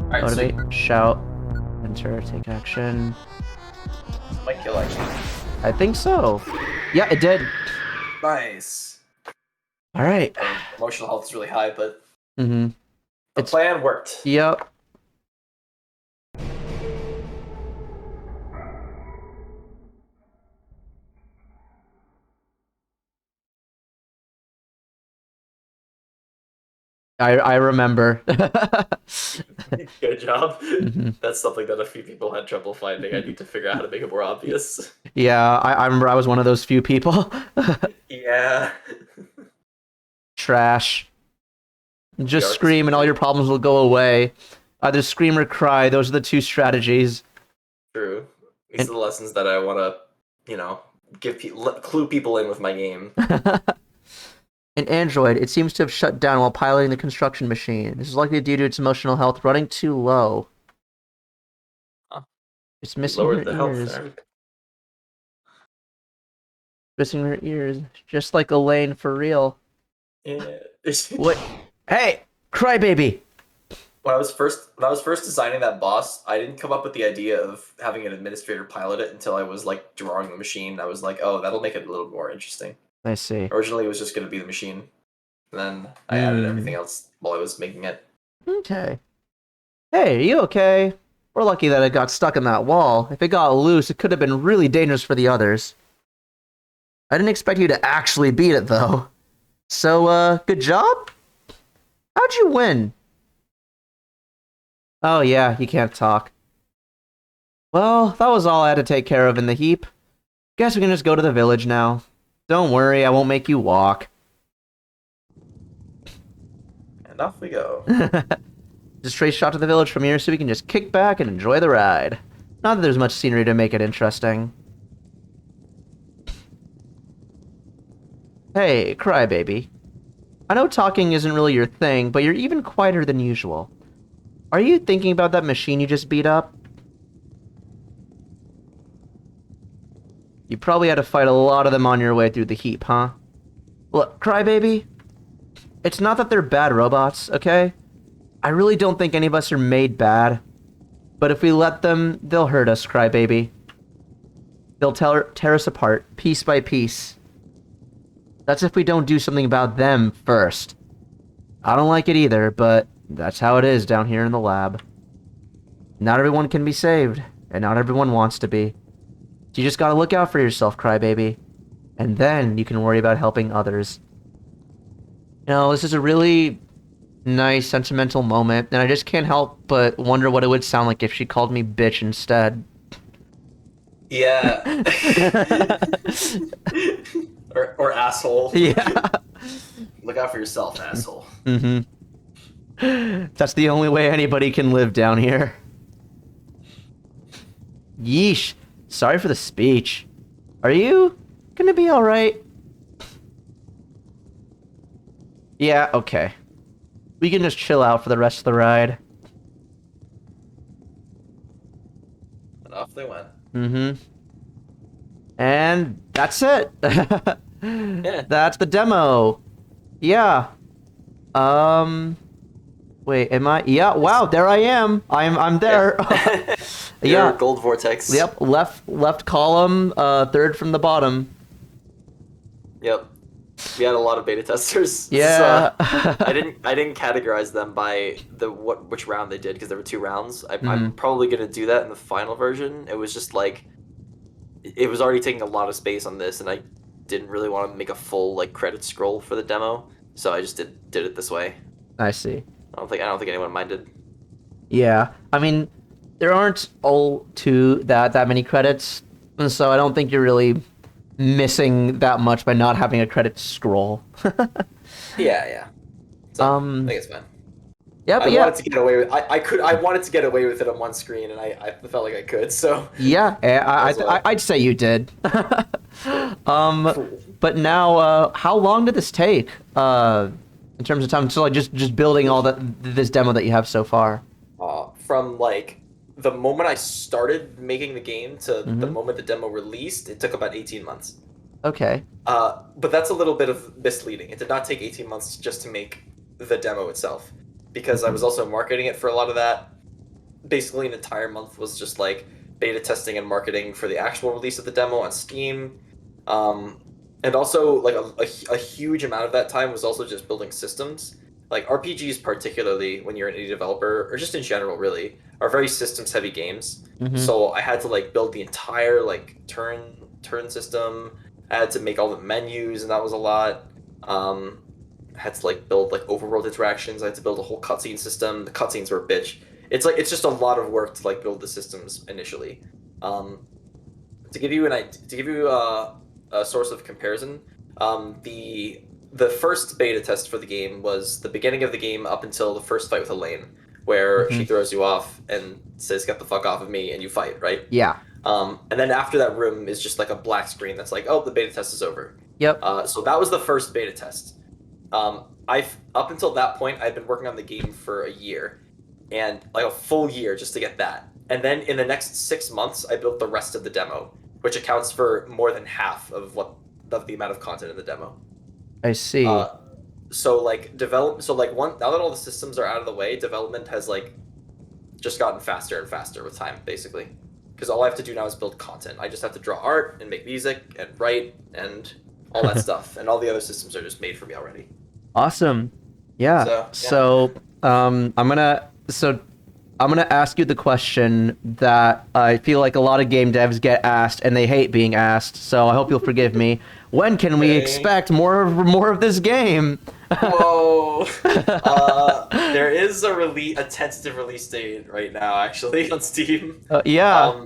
Alright, Motivate, shout, enter, take action. Might kill actually. I think so. Yeah, it did. Nice. Alright. Emotional health is really high, but The plan worked. Yep. I remember. Good job. That's something that a few people had trouble finding. I need to figure out how to make it more obvious. Yeah, I remember I was one of those few people. Yeah. Trash. Just scream and all your problems will go away. Either scream or cry. Those are the two strategies. True. These are the lessons that I want to, clue people in with my game. An android, it seems to have shut down while piloting the construction machine. This is likely due to its emotional health running too low. Huh. It's missing her ears. Missing her ears. Just like Elaine, for real. Yeah. What? Hey! Crybaby! When I was first designing that boss, I didn't come up with the idea of having an administrator pilot it until I was like drawing the machine. I was like, oh, that'll make it a little more interesting. I see. Originally, it was just going to be the machine. And then I added everything else while I was making it. Okay. Hey, are you okay? We're lucky that it got stuck in that wall. If it got loose, it could have been really dangerous for the others. I didn't expect you to actually beat it, though. So, good job? How'd you win? Oh, yeah, you can't talk. Well, that was all I had to take care of in the heap. Guess we can just go to the village now. Don't worry, I won't make you walk. And off we go. Just straight shot to the village from here so we can just kick back and enjoy the ride. Not that there's much scenery to make it interesting. Hey, crybaby. I know talking isn't really your thing, but you're even quieter than usual. Are you thinking about that machine you just beat up? You probably had to fight a lot of them on your way through the heap, huh? Look, crybaby, it's not that they're bad robots, okay? I really don't think any of us are made bad. But if we let them, they'll hurt us, crybaby. They'll tear us apart, piece by piece. That's if we don't do something about them first. I don't like it either, but that's how it is down here in the lab. Not everyone can be saved, and not everyone wants to be. So you just gotta look out for yourself, crybaby. And then you can worry about helping others. You know, this is a really nice, sentimental moment, and I just can't help but wonder what it would sound like if she called me bitch instead. Yeah. or asshole. Yeah. Look out for yourself, asshole. Mm-hmm. That's the only way anybody can live down here. Yeesh. Sorry for the speech. Are you gonna be alright? Yeah, okay. We can just chill out for the rest of the ride. And off they went. Mm-hmm. And that's it. Yeah. That's the demo. Yeah. Wait, am I? Yeah, wow, there I am. I'm there. Yeah. Yeah. Gold vortex. Yep, left column, third from the bottom. Yep. We had a lot of beta testers. Yeah. I didn't categorize them by which round they did because there were 2 rounds. I'm probably gonna do that in the final version. It was just like it was already taking a lot of space on this, and I didn't really want to make a full like credit scroll for the demo, so I just did it this way. I see. I don't think anyone minded. Yeah, I mean, there aren't all that many credits, and so I don't think you're really missing that much by not having a credit scroll. Yeah. So, I think it's fine. Yeah, but I wanted to get away with. I wanted to get away with it on one screen, and I felt like I could. So yeah, I'd say you did. But now, how long did this take? In terms of time, so like just building all this demo that you have so far. From like the moment I started making the game to the moment the demo released, it took about 18 months. Okay. But that's a little bit of misleading. It did not take 18 months just to make the demo itself, because I was also marketing it for a lot of that. Basically, an entire month was just like beta testing and marketing for the actual release of the demo on Steam. And also, like a huge amount of that time was also just building systems. Like RPGs, particularly when you're an indie developer, or just in general, really, are very systems-heavy games. So I had to like build the entire like turn system. I had to make all the menus, and that was a lot. I had to like build like overworld interactions. I had to build a whole cutscene system. The cutscenes were a bitch. It's just a lot of work to like build the systems initially. To give you a source of comparison, the first beta test for the game was the beginning of the game up until the first fight with Elaine, where she throws you off and says, "Get the fuck off of me," and you fight, right? Yeah. And then after that room is just like a black screen that's like, "Oh, the beta test is over." Yep. So that was the first beta test. Up until that point, I'd been working on the game for a year, and like a full year just to get that. And then in the next 6 months, I built the rest of the demo, which accounts for more than half of the amount of content in the demo. I see. So now that all the systems are out of the way, development has like just gotten faster and faster with time, basically. Because all I have to do now is build content. I just have to draw art and make music and write and all that stuff, and all the other systems are just made for me already. Awesome. Yeah. So I'm gonna ask you the question that I feel like a lot of game devs get asked, and they hate being asked. So I hope you'll forgive me. When can we expect more of this game? Whoa! There is a tentative release date right now, actually, on Steam. Yeah.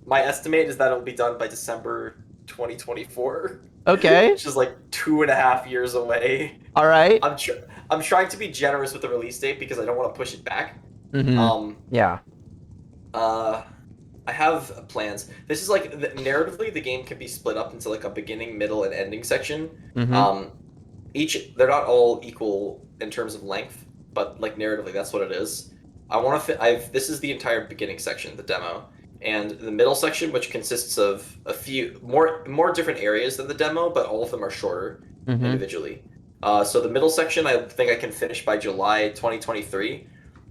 My estimate is that it'll be done by December 2024. Okay. which is like 2.5 years away. All right. I'm trying to be generous with the release date because I don't want to push it back. Mm-hmm. Um, Yeah. uh, I have plans. This is like narratively, the game can be split up into like a beginning, middle, and ending section. Mm-hmm. Um, they're not all equal in terms of length, but like narratively, that's what it is. I want to fit. I've This is the entire beginning section, the demo, and the middle section, which consists of a few more different areas than the demo, but all of them are shorter Mm-hmm. individually. So the middle section, I think I can finish by July 2023,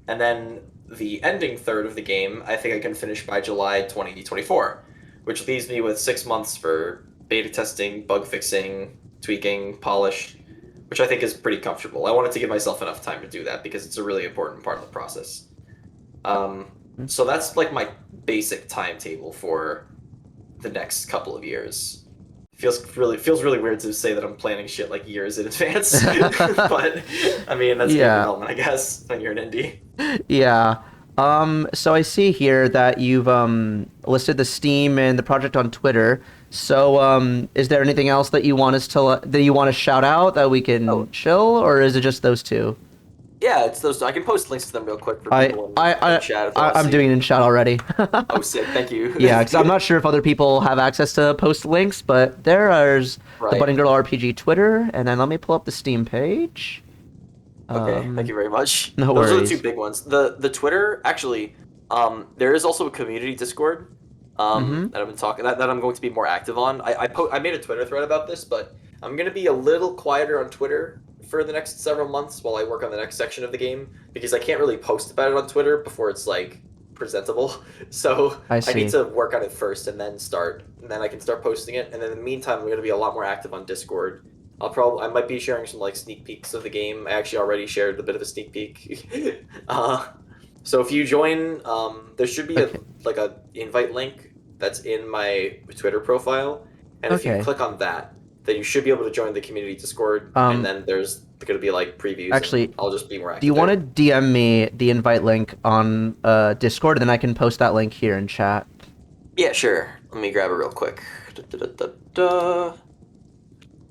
and then the ending third of the game, I think I can finish by July 2024, which leaves me with 6 months for beta testing, bug fixing, tweaking, polish, which I think is pretty comfortable. I wanted to give myself enough time to do that because it's a really important part of the process. So that's like my basic timetable for the next couple of years. Feels really weird to say that I'm planning shit like years in advance, but I mean that's game Yeah. development, I guess, when you're an indie. Yeah. So I see here that you've listed the Steam and the project on Twitter. So is there anything else that you want us to that you want to shout out that we Oh, can chill, or is it just those two? yeah, it's those. I can post links to them real quick for I people I in I, chat if they want to I'm doing see. it in chat already. Oh, sick! Thank you. Yeah, because I'm not sure if other people have access to post links, but there's the Right. Budding Girl RPG Twitter, and then let me pull up the Steam page. Okay. Thank you very much. No Those are the two worries. big ones. The Twitter actually. There is also a community Discord. Mm-hmm. That I've been talking that I'm going to be more active on. I made a Twitter thread about this, but I'm gonna be a little quieter on Twitter for the next several months while I work on the next section of the game because I can't really post about it on Twitter before it's like presentable. So I I need see. to work on it first and then I can start posting it. And then in the meantime, I'm gonna be a lot more active on Discord. I might be sharing some like sneak peeks of the game. I actually already shared a bit of a sneak peek. So if you join, there should be Okay. a invite link that's in my Twitter profile, and if you Okay. click on that, then you should be able to join the community Discord, and Um, then there's going to be like previews, and Actually, I'll just be more do you active want to there. DM me the invite link on Discord, and then I can post that link here in chat? Yeah, sure. Let me grab it real quick. Da, da, da, da, da.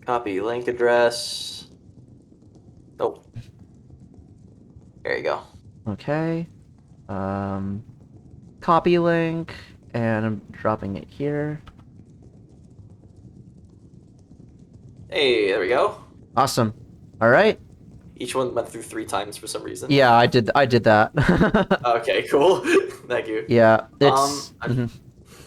Copy link address. Oh, there you go. Okay. Um, Copy link, and I'm dropping it here. Hey, there we go. Awesome. All right. Each one went through 3 times for some reason. Yeah, I did. I did that. Okay, cool. Thank you. Yeah, I'm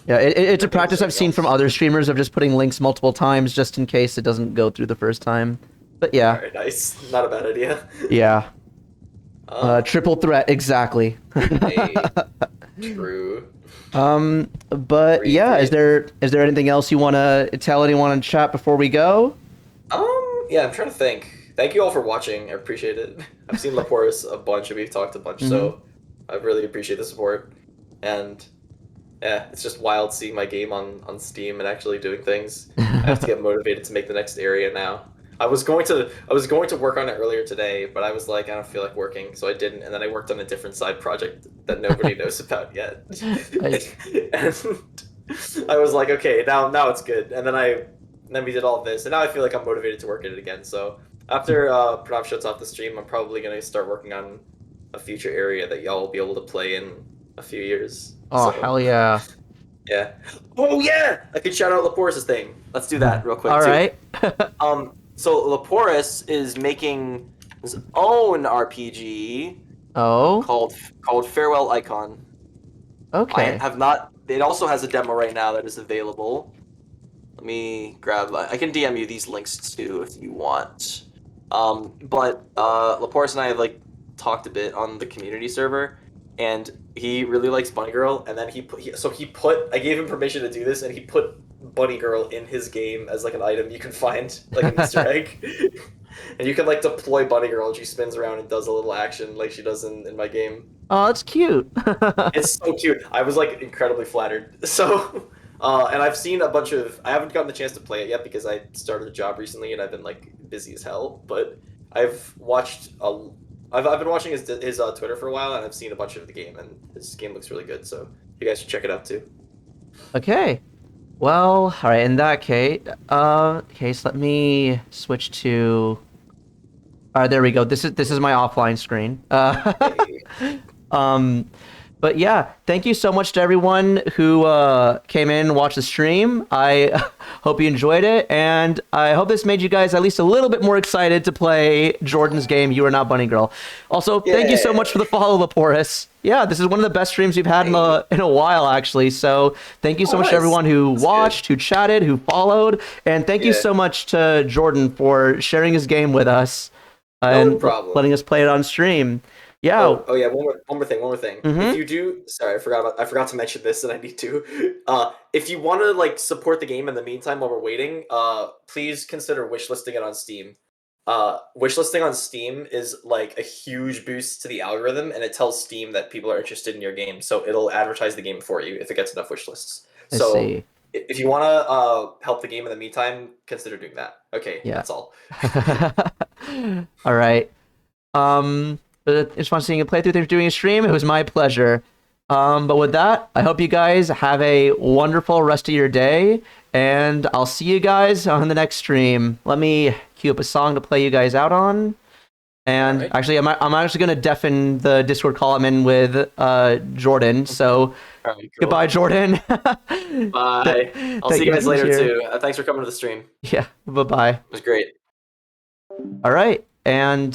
yeah. It's a trying to think if practice there's I've anything seen from else. other streamers of just putting links multiple times just in case it doesn't go through the first time. But All yeah, right, nice. Not a bad idea. yeah. Um, Triple threat, exactly. hey, true. But Three, yeah, three. is there anything else you want to tell anyone in chat before we go? Yeah, I'm trying to think. Thank you all for watching. I appreciate it. I've seen Laporis a bunch, and we've talked a bunch, Mm-hmm. so I really appreciate the support. And yeah, it's just wild seeing my game on Steam and actually doing things. I have to get motivated to make the next area now. I was going to work on it earlier today, but I was like, I don't feel like working, so I didn't. And then I worked on a different side project that nobody knows about yet. I, And I was like, okay, now it's good. Then we did all this, and now I feel like I'm motivated to work at it again. So after Pranav shuts off the stream, I'm probably gonna start working on a future area that y'all will be able to play in a few years. oh, So hell yeah. yeah. Oh yeah, I could shout out Laporis' thing. Let's do that real quick All too. right. So Laporis is making his own RPG Oh, called Farewell Icon. I okay. have not. It also has a demo right now that is available. Let me grab. I can DM you these links too if you want. But Laporis and I have like talked a bit on the community server, and he really likes Bunny Girl. And then he put. I gave him permission to do this, and he put Bunny Girl in his game as like an item you can find, like an Easter egg. And you can like deploy Bunny Girl, and she spins around and does a little action like she does in my game. Oh, that's cute. It's so cute. I was like incredibly flattered. So, and I've seen a bunch of. I haven't gotten the chance to play it yet because I started a job recently and I've been like busy as hell. But I've watched a. I've been watching his Twitter for a while and I've seen a bunch of the game and his game looks really good. So you guys should check it out too. Okay. Well, all right. In that case, let me switch to. All right, there we go. This is my offline screen. Hey. Um, but yeah, thank you so much to everyone who came in and watched the stream. I hope you enjoyed it, and I hope this made you guys at least a little bit more excited to play Jordan's game, You Are Not Bunny Girl. Also, thank you so Yeah. much for the follow, Laporus. Yeah, this is one of the best streams we've had in a while, actually. So thank you so Oh, much to nice. everyone who That's watched, who chatted, who followed, and thank you Yeah. so much to Jordan for sharing his game with us No and problem. letting us play it on stream. Yeah. Oh yeah, one more thing. If Mm-hmm. you do, sorry, I forgot to mention this, and I need to. If you want to like support the game in the meantime while we're waiting, please consider wishlisting it on Steam. Wishlisting on Steam is like a huge boost to the algorithm, and it tells Steam that people are interested in your game, so it'll advertise the game for you if it gets enough wishlists. I So see. if you want to help the game in the meantime, consider doing that. Okay, Yeah. that's all. All right. But it's fun seeing you play through. Thanks for doing a stream. It was my pleasure. But with that, I hope you guys have a wonderful rest of your day, and I'll see you guys on the next stream. Let me cue up a song to play you guys out on. And Alright. actually, I'm actually gonna deafen the Discord call I'm in with Jordan. So All right, cool. goodbye, Jordan. Bye. I'll see you guys later too. Thanks for coming to the stream. Yeah. Bye bye. It was great. All right, and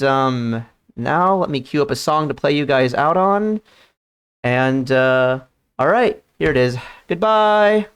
now let me cue up a song to play you guys out on. And all right, here it is. Goodbye.